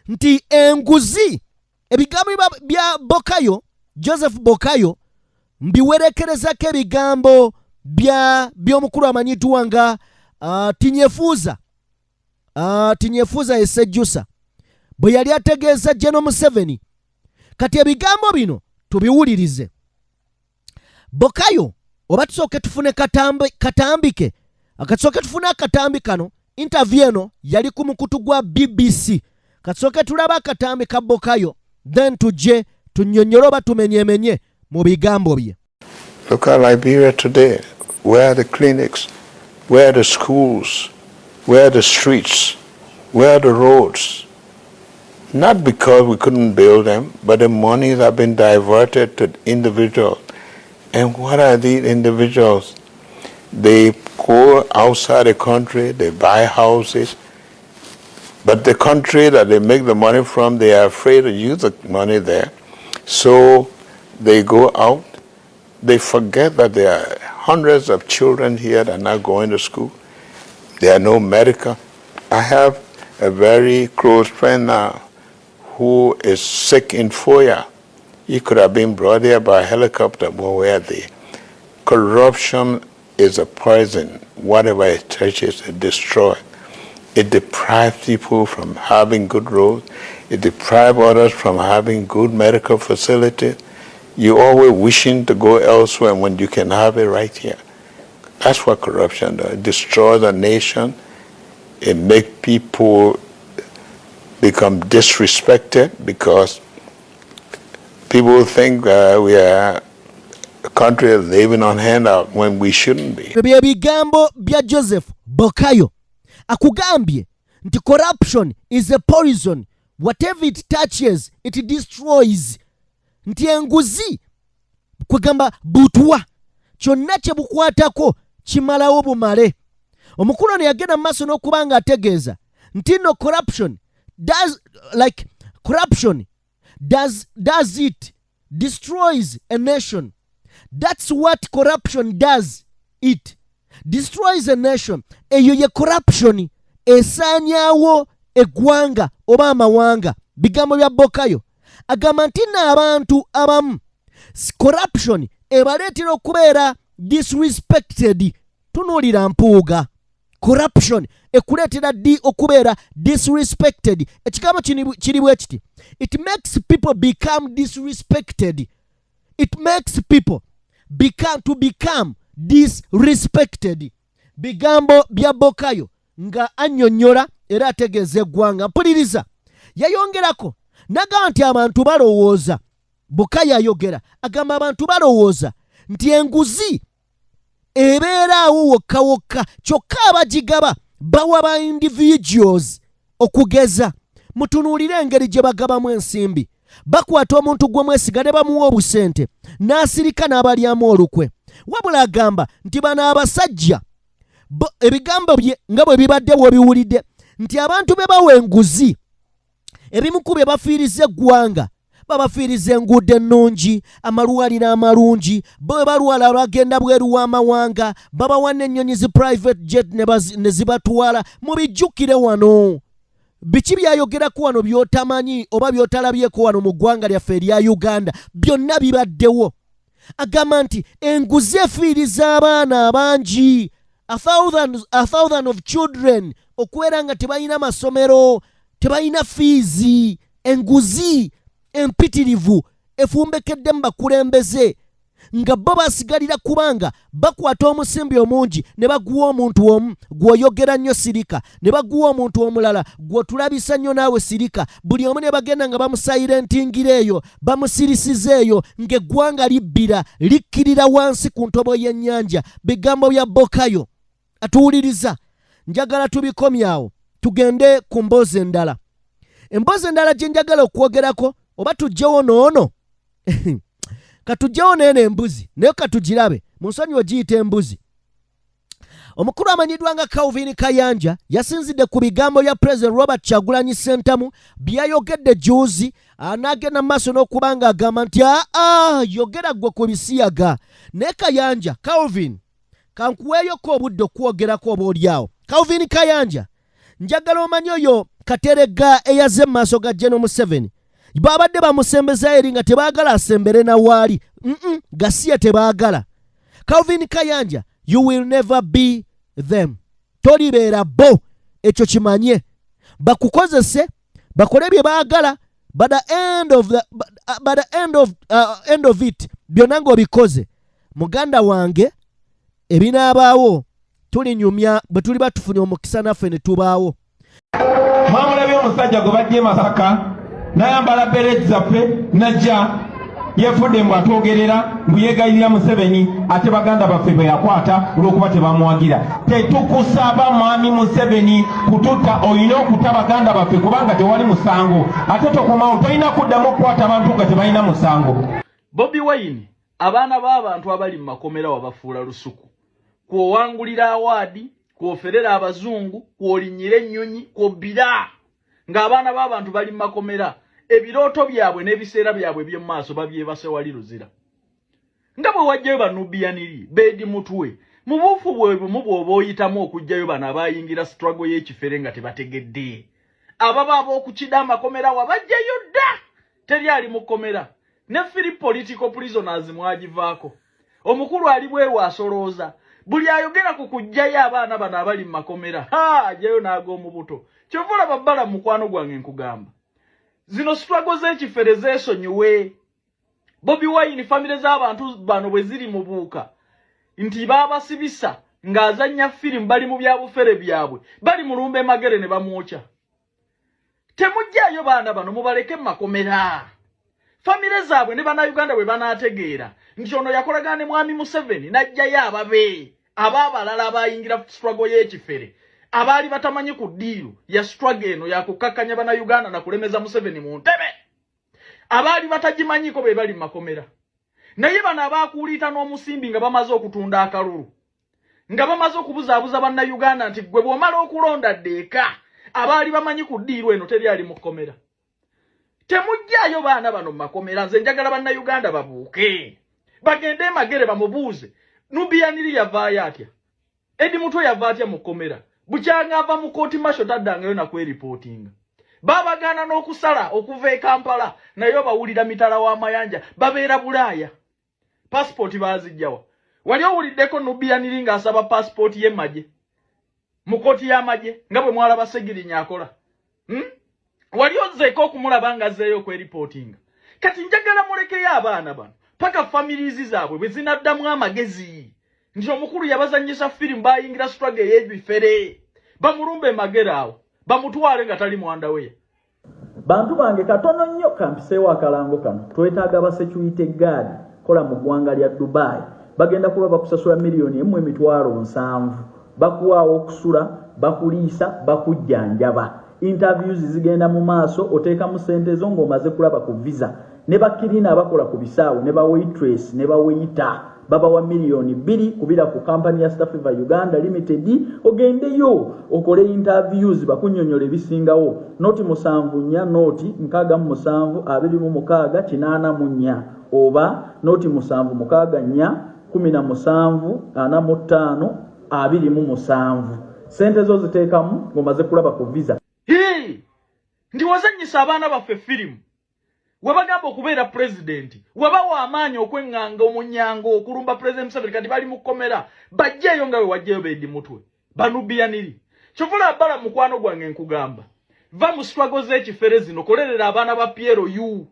nti enguzi ebigambo bya Bokayo, Joseph Bokayo, mbiwerekerezako ebigambo by'omukulu amanyiddwa nga Tinyefuuza Esejjusa. bwe yali ategeeza General Museveni. Kati ebigambo bino tubiwulirize. Bokayo oba tusooke tufune katambike akasooke tufune akatambi kano. Interview eno yali ku mukutu gwa BBC. Kasooke tulaba akatambi ka Bokayo, then tujje tunnyonnyola oba tumenyemenye mu bigambo bye.
Look at Liberia today. Where are the clinics? Where are the schools? Where are the streets? Where are the roads? Not because we couldn't build them, but the monies have been diverted to individuals. And what are these individuals? They go outside the country, they buy houses, but the country that they make the money from, they are afraid to use the money there. So they go out, they forget that there are hundreds of children here that are not going to school. There are no medical. I have a very close friend now who is sick in Foya. He could have been brought here by helicopter, but where are they? Corruption is a poison. Whatever it touches, it destroys. It deprives people from having good roads. It deprives others from having good medical facilities. You're always wishing to go elsewhere when you can have it right here. That's what corruption does. It destroys a nation. It makes people become disrespected because people think we are a country living on handout when we shouldn't be.
Bye bigambo bya Joseph Bokayo. Akugambye nti corruption is a poison. Whatever it touches, it destroys. Nti enguzi kwegamba butwa kyonna kye bukwatako kimalawo bumale. Omukulu ono yagenda mu maaso n'okubanga ategeeza nti no corruption does it destroys a nation. That's what corruption does. It destroys a nation. Eyo ye corruption esaanyaawo eggwanga oba amawanga. Bigambo bya Bokayo agamba nti n'abantu abamu corruption ebaleetera okubeera disrespected. Tunuulira Mpuuga. Corruption ekuleetera okubeera disrespected. Ekigambo kiri bwe kiti. It makes people become disrespected. It makes people become disrespected. Bigambo bya Bokayo nga annyonnyola era ategeeza eggwanga. Mpuliriza. Yayongerako n'agamba nti abantu balowooza. Bokayo ayogera agamba abantu balowooza nti enguzi ebeeraawo wokka wokka kyokka abagigaba bawa ba individuals. Okugeza mutunuulire engeri gye bagabamu ensimbi. Bakwata omuntu gwe mwesiga ne bamuwa obusente n'asirika n'abalyamu olukwe. Wabula agamba nti bano abasajja ebigambo bye nga bwe bibadde bw'obiwulidde nti abantu be bawa enguzi ebimu ku bye bafiiriza eggwanga babafiiriza enguudo ennungi, amalwaliro amalungi, bwe balwala bagenda bweru w'amawanga, babawa n'ennyonyi zi private jet ne zibatwala. Mubijjukire wano. Biki byayogerako wano by'otamanyi oba by'otalabyeko wano mu ggwanga lyaffe erya Uganda, byonna bibaddewo. Agamba nti enguzi efiiriza abaana abangi, a thousand of children, okubeera nga tebalina masomero, tebalina fiizi. Enguzi empitirivu efumbekedde mu bakulembeze nga bo basigalira kubanga bakwata omusimbi omungi ne baguwa omuntu omu gw'oyogera nnyo sirika, ne baguwa omuntu omulala gw'otulabisa nnyo naawe sirika. Buli omu ne bagenda nga bamusayirentingira eyo, bamusirisiza eyo, ng'eggwanga libbira likkirira wansi ku ntobo y'ennyanja. Bigambo bya Bokayo. Atuwuliriza. Njagala tubikomyawo tugende ku mboozi endala. Emboozi endala gye njagala okwogerako oba tujjewo noono. Katujjewo neeno embuzi naye katugirabe mu nsonyi ogiyita embuzi. Omukulu amanyiddwa nga Calvin Kayanja yasinzidde ku bigambo bya President Robert Kyagulanyi Ssentamu byayogedde juuzi. N'agenda mu maaso n'okubanga agamba nti yogera gwe ku bisiyaga. Naye Kayanja, Calvin, kankuweeyoko obudde okwogerako oba oliawo. Calvin Kayanja, njagala omanyi oyo Kateregga eyaze mu maaso ga General Museveni. Babadde bamusembeza eri nga tebaagala asembere na waali. Gasiya tebaagala. Calvin Kayanja, you will never be them. Tolibeera bo. Ekyo kimanye. Bakukozese, bakole bye baagala by the end of it byonna ng'obikoze muganda wange ebinaabaawo tulinyumya bwe tuli batufunye omukisa naffe ne tubaawo.
Mwamulabye omusajja gwe bajja Masaka n'ayambala bereti zaffe najja yefudde mbu atwogerera mbu yeegayirira Museveni ate baganda baffe bwe yakwata olw'okuba tebamuwagira. Tetukusaba mwami Museveni kututta, olina okuta baganda baffe kubanga tewali musango, ate tokomawo tolina kuddamu okukwata abantu nga tebalina musango.
Bobi Wine abaana b'abantu abali mu makomera wabafuula lusuku, kwowangulira awaadi, kwoferera abazungu, kwolinnyira ennyonyi, kwobbira ng'abaana b'abantu bali mu makomera. Ebirooto byabwe n'ebiseera byabwe by'omu maaso babyebase wali luzira. Nga bwe wajjayo banubiyaniri beedi mutwe mu buufu bwebumu bw'oba oyitamu okujjayo bano abayingira struggle y'ekifere nga tebategedde. Ababa ab'okukida amakomera wabajjayo dda teri ali mu kkomera. Ne free political prisoners mwagivaako. Omukulu ali bweru asolooza buli ayogera ku kujjayo abaana bano abali mu makomera ajjayo n'ag'omu buto. Kyova olaba bbala mukwano gwange nkugamba. Zino struggle z'ekifere zeesonyiwe. Bobi Wine famire z'abantu bano bwe ziri mu buuka nti baabasibisa ng'azannya firimu bali mu byabufere byabwe bali mu lumbe magere ne bamwokya. Temujjayo baana bano mubaleke mu makomera. Famire zaabwe ne bannayuganda bwe banaategeera nti ono yakolagana ne mwami Museveni n'ajjayo ababe abaabalala abayingira struggle y'ekifere abaali batamanyi ku ddiiru ya struggle eno yakukakkanya bannayuganda na kulemeza Museveni mu ntebe. Abaali batagimanyiko be bali mu makomera. Naye bano abaakuuliita n'omusimbi nga bamaze okutunda akalulu, nga bamaze okubuzaabuza bannayuganda nti gwe bw'omala okulonda ddeeka abaali bamanyi ku ddiiru eno teri ali mu kkomera. Temujjayo baana bano mu makomera. Nze njagala bannayuganda babuuke bagende emagere bamubuuze Nubiyaniri yavaayo atya, Edi Mutwe yava atya mu kkomera, bukyanga ava mu kooti masho taddangayo nakweripotinga. Babagana n'okusala okuva e Kampala naye bawulira mitala w'amayanja babeera Bulaaya. Passport baazijjawa. Wali owuliddeko Nubiyaniri ng'asaba passport y'emagye mu kooti y'amagye nga bwe mwalaba Segirinya akola? Wali ozzeeko okumulaba ng'azzeeyo okweripotinga? Kati njagala mulekeyo abaana bano paka families zaabwe bwe zinaddamu amagezi nti omukulu yabazannyisa firimu bayingira struggle y'ebifere bamulumbe magera awo bamutwale nga tali mwandaweya.
Bantu bange katono nnyo kampiseewo akalango kano twetaaga ba security guard kola mu ggwanga lya Dubai bagenda kuba bakusasula $1,700,000 bakuwaawo okusula bakuliisa bakujjanjaba. Interviews zigenda mu maaso oteekamu ssente zo ng'omaze kulaba ku visa ne bakirina abakola ku bisaawo ne ba waitress ne ba waiter babawa $2,000,000 kubira ku kampani ya Staffever Uganda Limited. Ogendeyo okole interviews bakunnyonnyola ebisingawo noti 7 noti 67264 oba noti 71745 sente zo ziteekamu ng'omaze kulaba ku visa.
Ndi wazannyisa abaana baffe firimu wabagamba okubeera pulezidenti wabawa amaanyi okwenganga omunyango okulumba pulezidenti Museveni kati bali mu kkomera bajjeeyo nga we wajjeyo Beedi Mutwe Banubiyaniri. Kyovula bbala mukwano gwange nkugamba va mu struggle z'ekifere zino kolerera abaana ba Piero yu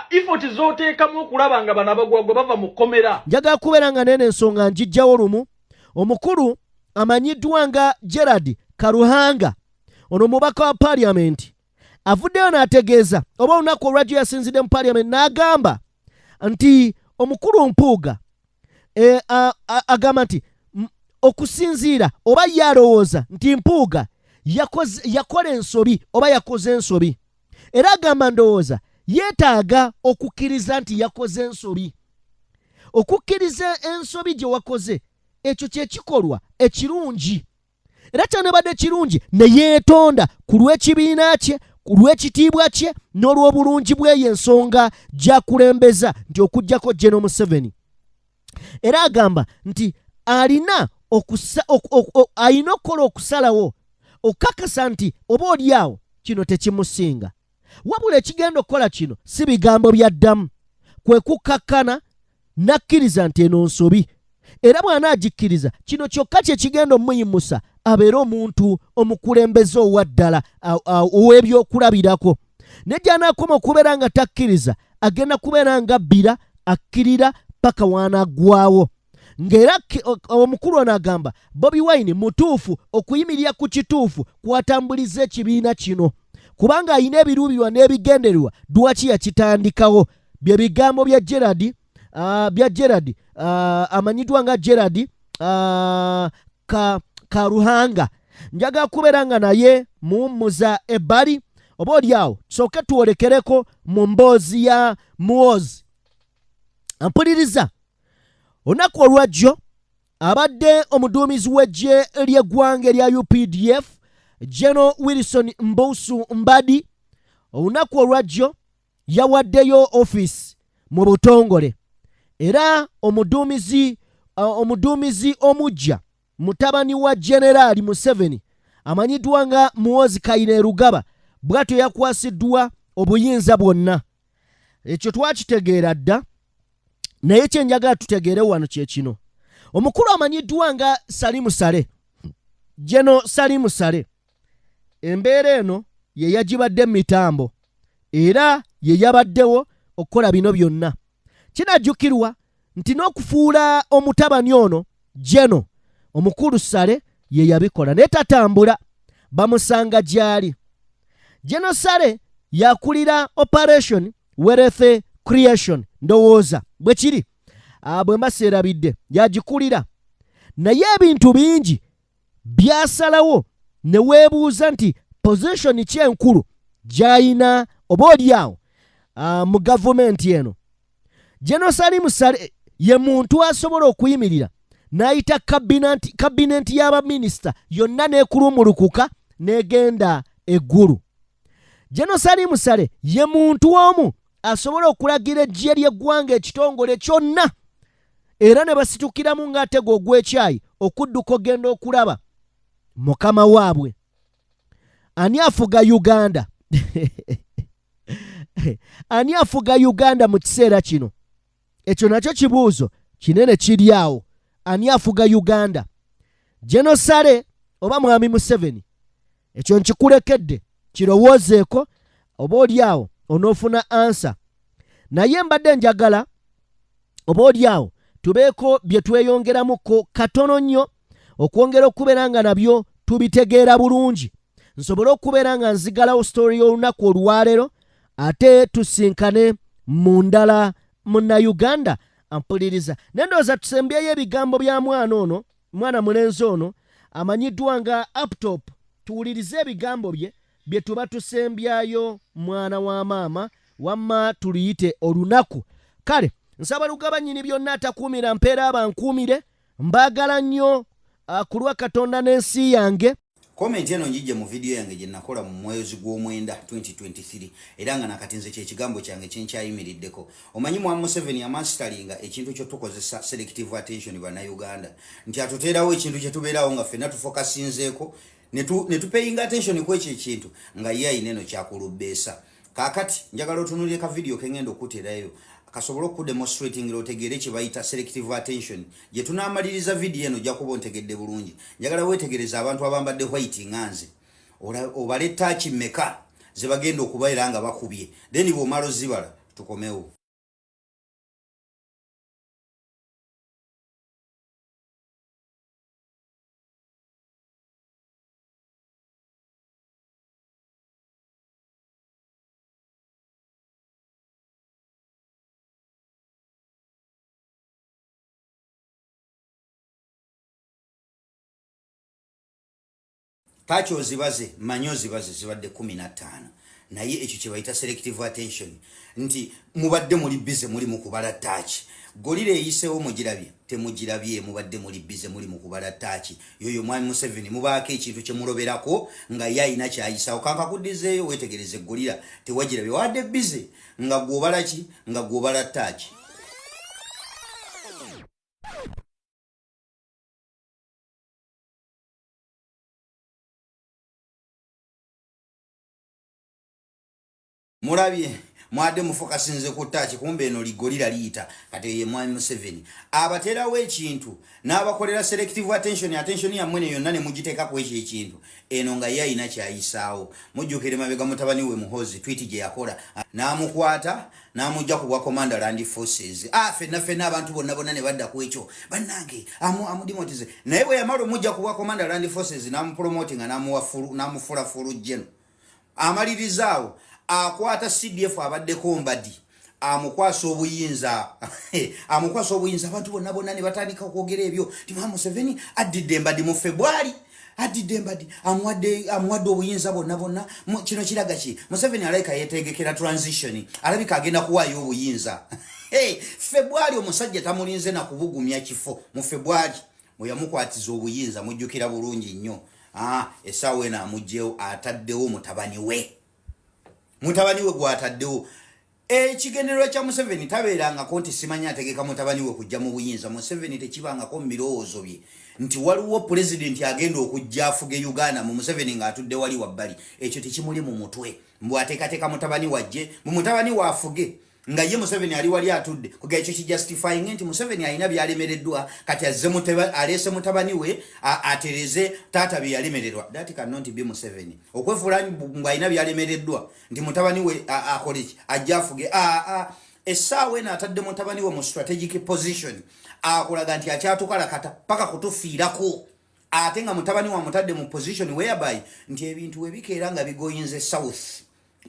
ifoti z'oteekamu okulaba nga bano abagwagwa bava mu kkomera.
Njagala kubeera nga nene ensonga njijjawo lumu. Omukulu amanyiddwa nga Gerard Karuhanga ono mubaka wa parliament avuddeyo n'ategeeza oba olunaku olwajjo yasinzidde mu parliament n'agamba nti omukulu Mpuuga agamba nti okusinziira oba yalowooza nti Mpuuga yakola ensobi oba yakoze ensobi, era agamba ndowooza yeetaaga okukkiriza nti yakoze ensobi. Okukkiriza ensobi gye wakoze ekyo kye kikolwa ekirungi, era kyanebadde kirungi ne yeetonda ku lw'ekibiina kye, ku lw'ekitiibwa kye n'olw'obulungi bwe y'ensonga gy'akulembeza nti okuggyako General Museveni. Era agamba nti alina okukola okusalawo okukakasa nti oba oliawo kino tekimusinga. Wabula ekigenda okukola kino si bigambo byaddamu, kwe kukakkana nakkiriza nti eno nsobi. era bw'anaagikkiriza kino kyokka kye kigenda omuyimusa abeere omuntu omukulembeze owa ddala ow'ebyokulabirako. Ne gy'anaakoma okubeera nga takkiriza agenda kubeera nga bbira akkirira paka waanaggwawo. Ng'era omukulu ono agamba Bobi Wine mutuufu okuyimirira ku kituufu kwatambuliza ekibiina kino, kubanga alina ebiruubirwa n'ebigendererwa dwaki yakitandikawo. Bye bigambo bya Gerard amanyiddwa nga Gerard Karuhanga. Njagala kubeera nga naye muwummuza ebbali, oba oliawo tusooke tuwolekereko mu mboozi ya Muhoozi. Mpuliriza, olunaku olwajjo abadde omuduumizi w'eggye ly'eggwanga erya UPDF General Wilson Mbuusu Mbadi, olunaku olwajjo yawaddeyo office mu butongole, era omuduumizi omujja mutabani wa Generali Museveni amanyiddwa nga Muhoozi Kainerugaba bw'atyo yakwasiddwa obuyinza bwonna. Ekyo twakitegeera dda, naye kye njagala tutegeere wano kye kino. Omukulu amanyiddwa nga Salimu Sale, General Salimu Sale, embeera eno ye yagibadde mu mitambo era ye yabaddewo okukola bino byonna. Kinajjukirwa nti n'okufuula omutabani ono General, omukulu Sale ye yabikola naye tatambula, bamusanga gy'ali. General Sale yakulira operation Wealth Creation, ndowooza bwe kiri bwe mbaseerabidde yagikulira, naye ebintu bingi byasalawo ne weebuuza nti position ki enkulu gy'ayina oba oliawo mu gavumenti eno. General Salimu Sale ye muntu asobola okuyimirira n'ayita kabinenti y'abaminisita yonna n'ekulumulukuka n'egenda eggulu. General Salimu Sale ye muntu omu asobola okulagira eggye ly'eggwanga ekitongole kyonna era ne basitukiramu ng'atega ogw'ekyayi okudduka ogenda okulaba mukama waabwe. Ani afuga Uganda? Ani afuga Uganda mu kiseera kino? Ekyo nakyo kibuuzo kinene kiri awo. Ani afuga Uganda? General Sale oba Mwami Museveni? Ekyo nkikulekedde kirowoozeeko, oba oliawo onoofuna ansa. Naye mbadde njagala oba oliawo tubeeko bye tweyongeramuko katono nnyo okwongera okubeera nga nabyo tubitegeera bulungi, nsobole okubeera nga nzigalawo story y'olunaku olwaleero ate tusinkane mu ndala munnayuganda. Ampuliriza nendooza tusembyeyo ebigambo bya mwana ono, mwana mulenzi ono amanyiddwa nga Uptop. Tuwulirize ebigambo bye tuba tusembyayo mwana wa maama wamma tuluyite olunaku. Kale nsaba Lugaba nnyini byonna atakuumira mpeera abankuumire, mbaagala nnyo ku lwa Katonda n'ensi yange.
Komenti eno njijja mu video yange gye nakola mu mwezi gw'omwenda 2023 era nga nakati nze kye kigambo kyange kye nkyayimiriddeko. Omanyi Mwami Museveni amansitalinga ekintu ky'otukozesa selective attention bannayuganda, nti atuteerawo ekintu kye tubeerawo nga ffenna tufokasinzeeko ne tupeyinga attention ku ekyo ekintu nga ye ayina eno kyakulubbeesa. Kaakati njagala otunuulire ka video ke ngenda okuteerayo kasobola okudemonstrating otegeere kye bayita selective attention. Gye tunaamaliriza video eno ojja kuba ontegedde bulungi. Njagala weetegereza abantu abambadde white nganze obale taaki mmeka ze bagenda okubaera nga bakubye, then bw'omala ozibala tukomewo. Tachi ozibaze, manyo zibaze zibadde 15. Naye ekyo kye bayita selective attention. Nti mubadde muli bize muli mu kubala tachi. Golire eyisewo mugirabye, temugirabye mubadde muli bize muli mu kubala tachi. Yoyo Mwami Museveni mubaako ekintu kye muloberako nga yayina kyayisawo. Kankakuddizeeyo weetegereze golira tewagirabye wadde bize nga gwobala ki nga gwobala tachi. mwade mufokasinze ku ttaki kumbe eno ligolira liyita kati ye mwami Museveni abaterawo ekintu n'abakolera selective attention yammwe ne yonna ne mugiteekako ekyo ekintu eno nga ye ayina kyayisaawo mujjukire mabega mutabani we Muhoozi tweet gye yakola n'amukwata n'amujja ku bwa Commander Land Forces fenna abantu bonna ne badda ku ekyo bannange amudimotize naye bwe yamala omujja ku bwa Commander Land Forces n'amupromotinga n'amufula fulu jeno amalirizaawo akwata CDF abaddeko mbadi amukwasa obuyinza abantu bonna ne batandika okwogera ebyo ti Museveni addidde mbadi mu February addidde mbadi amwadde obuyinza bonna kino kiraga ki Museveni alayika yetegekera transition alabika agenda kuwaayo obuyinza February omusajja tamulinze na kubugumya kifo mu February muyamukwatiza obuyinza mujjukira bulungi nnyo essaawa eno amugjewo ataddewo mutabani we gwataddewo ekigendererwa kya Museveni tabeerangako nti simanya ategeka mutabani we kujja mu buyinza Museveni tekibangako mu birowoozo bye nti waliwo pulezidenti agenda okujja afuge Uganda mu Museveni ng'atudde wali wabbali ekyo tekimuli mu mutwe mbw ateekateeka mutabani wajje mu mutabani waafuge nga ye Museveni ali wali atudde kuga ekyo kijustifying nti Museveni alina byalemereddwa kati aleese mutabani we atereze taata bye yalemererwa that cannot be Museveni okwefuula nga alina byalemereddwa nti mutabani we akole ki ajja afuge essaawa eno atadde mutabani we mu strategic position akulaga nti akyatukalakata paka kutufiirako ate nga mutabani wa mutadde mu position whereby nti ebintu webikeera nga bigoyinze south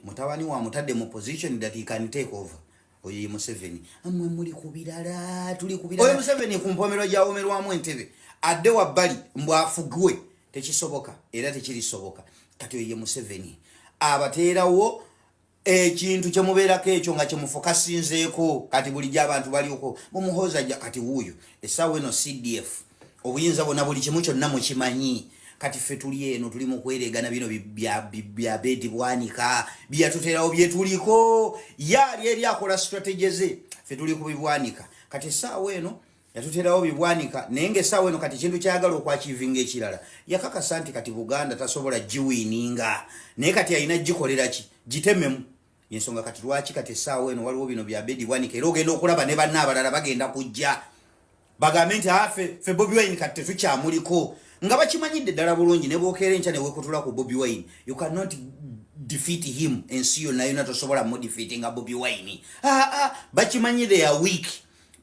mutabani wa mutadde mu position that he can take over oyo Museveni amwe muli kubirala tuli kubirala oyo Museveni ku mpomero gyawomerwamu entebe adde wabbali mbwafugwe tekisoboka era tekirisoboka kati oyo Museveni abateerawo ekintu kyemubeerako ekyo nga kyemufokasinzeeko kati bulijjo abantu baliuko Muhoozi ajja kati wuuyo essaawa eno CDF obuyinza bonna buli kimu kyonna mukimanyi kati ffe tuli eno tuli mu kweregana bino bya bedi bwanika byatuterawo byetuliko yali eri akola strategy ze ffe tuli ku bibwanika kati essaawa eno yatuterawo bibwanika naye ng'essaawa eno kati kintu kyayagala okwakivinga ekirala yakakasa nti kati Buganda tasobola giwiininga naye kati alina gikolera ki gitememu yensonga kati lwaki kati essaawa eno waliwo bino bya bedi bwanika era ogenda okulaba ne banna abalala bagenda kujja bagambe nti ffe Bobi Wine kati tetukyamuliko nga bakimanyidde ddala bulungi ne bwokeera enkya ne weekutula ku Bobi Wine you cannot defeat him ensi yonna yonna tosobola mudefeatinga Bobi Wine bakimanyi they are weak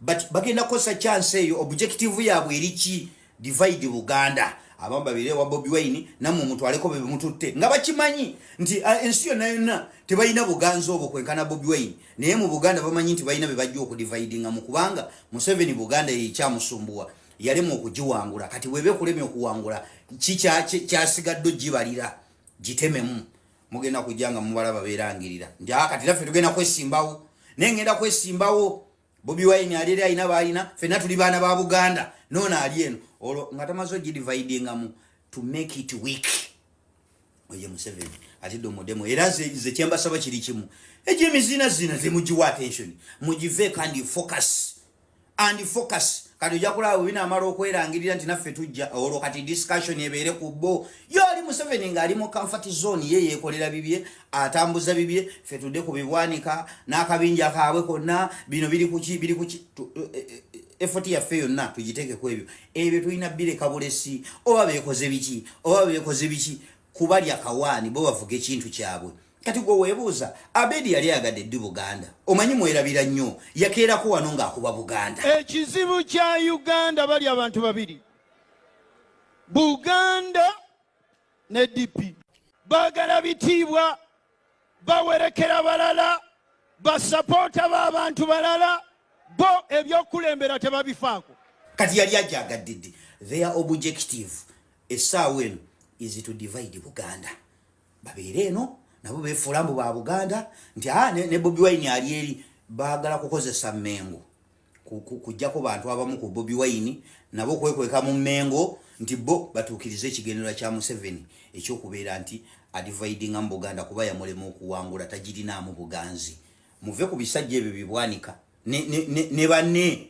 but bagenda kukosa chance eyo objective yaabwe eriki divide Buganda abamu babire wa Bobi Wine namwe mutwaleko bebe mututte nga bakimanyi nti ensi yonna tebalina buganzo obwo kwenkana Bobi Wine naye mu Buganda bamanyi nti balina bebajja okudividinga mu kubanga Museveni Buganda yekyamusumbua yalemu okugiwangula kati webe kulemye okuwangula kyasigadde gibalira gitememu mugenda kujjanga mubalaba beerangirira nti kati laffe tugenda kwesimbawo naye ngenda kwesimbawo Bobi Wine alira ayina balina ffenna tuli baana ba Buganda noona ali eno olwo nga tamaze ogidividingamu to make it weak oye Museveni Atidde omudemu era ze kyembasaba kiri kimu egyemizina temugiwa attention mugive kandi focus kati ojja kulaba bwe binaamala okwerangirira nti naffe tujja olwo kati discussion ebeere ku bo yo ali Museveni ng'ali mu comfort zone ye yeekolera bibye atambuza bibye ffe tudde ku bibwanika n'akabinja kaabwe konna bino biri kuki effort yaffe yonna tugiteekeko ebyo tulina bireka bulesi oba beekoze biki kubalya kawaani bo bavuga ekintu kyabwe kati gwe weebuuza Abedi yali agadde ddi Buganda omanyi mwerabira nnyo yakeerako wano ng'akuba Buganda
ekizibu kya Uganda bali abantu babiri Buganda ne DP baagala bitiibwa bawerekera balala basapoota b'abantu balala bo ebyokulembera tebabifaako
kati yali ajagadde ddi their objective essaawa eno is to divide Buganda babeere eno nabo beefuula mbu ba Buganda nti ne Bobi Wine ali eri baagala kukozesa Mmengo kujjako bantu abamu ku Bobi Wine nabo kwekweka mu Mmengo nti bo batuukirize ekigendererwa kya Museveni ekyokubeera nti adividinga mu Buganda kuba yamulemu okuwangula tagirinaamu buganzi muve ku bisajja ebyo bibwanika ne banne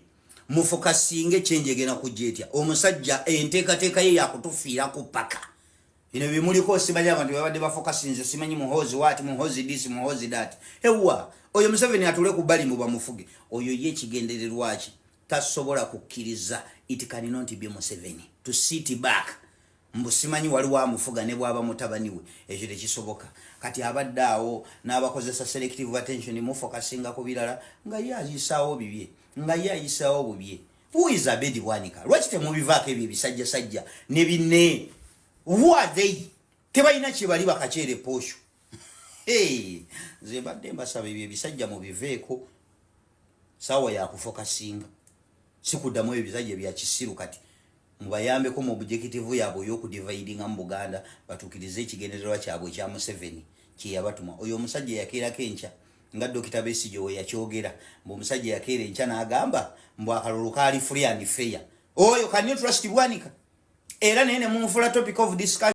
mufokasinge kyenje egenda kujja etya omusajja enteekateeka ye yakutufiirako paka ino bimuliko simanyi abantu babadde bafokasinze simanyi Muhoozi wati Muhoozi disi Muhoozi dati ewa oyo Museveni atule ku bali mu bamufuge oyo ye kigendererwa ki tasobola kukkiriza it cannot be Museveni to sit back mbusimanyi wali wa mufuga ne bwaba mutabaniwe ekyo tekisoboka kati abaddaawo n'abakozesa selective attention mu focusinga ku birala nga ye ayisaawo bibye nga ye ayisaawo bubye who is Abedi Bwanika lwaki temubivaako ebyo ebisajja sajja ne binne who are they tebalina kye bali bakakyere posho nze mbadde mbasaba ebyo ebisajja mubiveeko sawa yakufokasinga sikuddamu ebisajja bya kisiru kati mubayambeko mu objective yabo y'okudividinga mu Buganda batukirize ekigendererwa kyabwe kya Museveni kyeyabatuma oyo omusajja yakeerako enkya nga Dr. Besigye we yakyogera mbu omusajja yakeera enkya n'agamba mbu akalulu kaali free and fair oyo can you trust Bwanika era nene munfula topic of discussion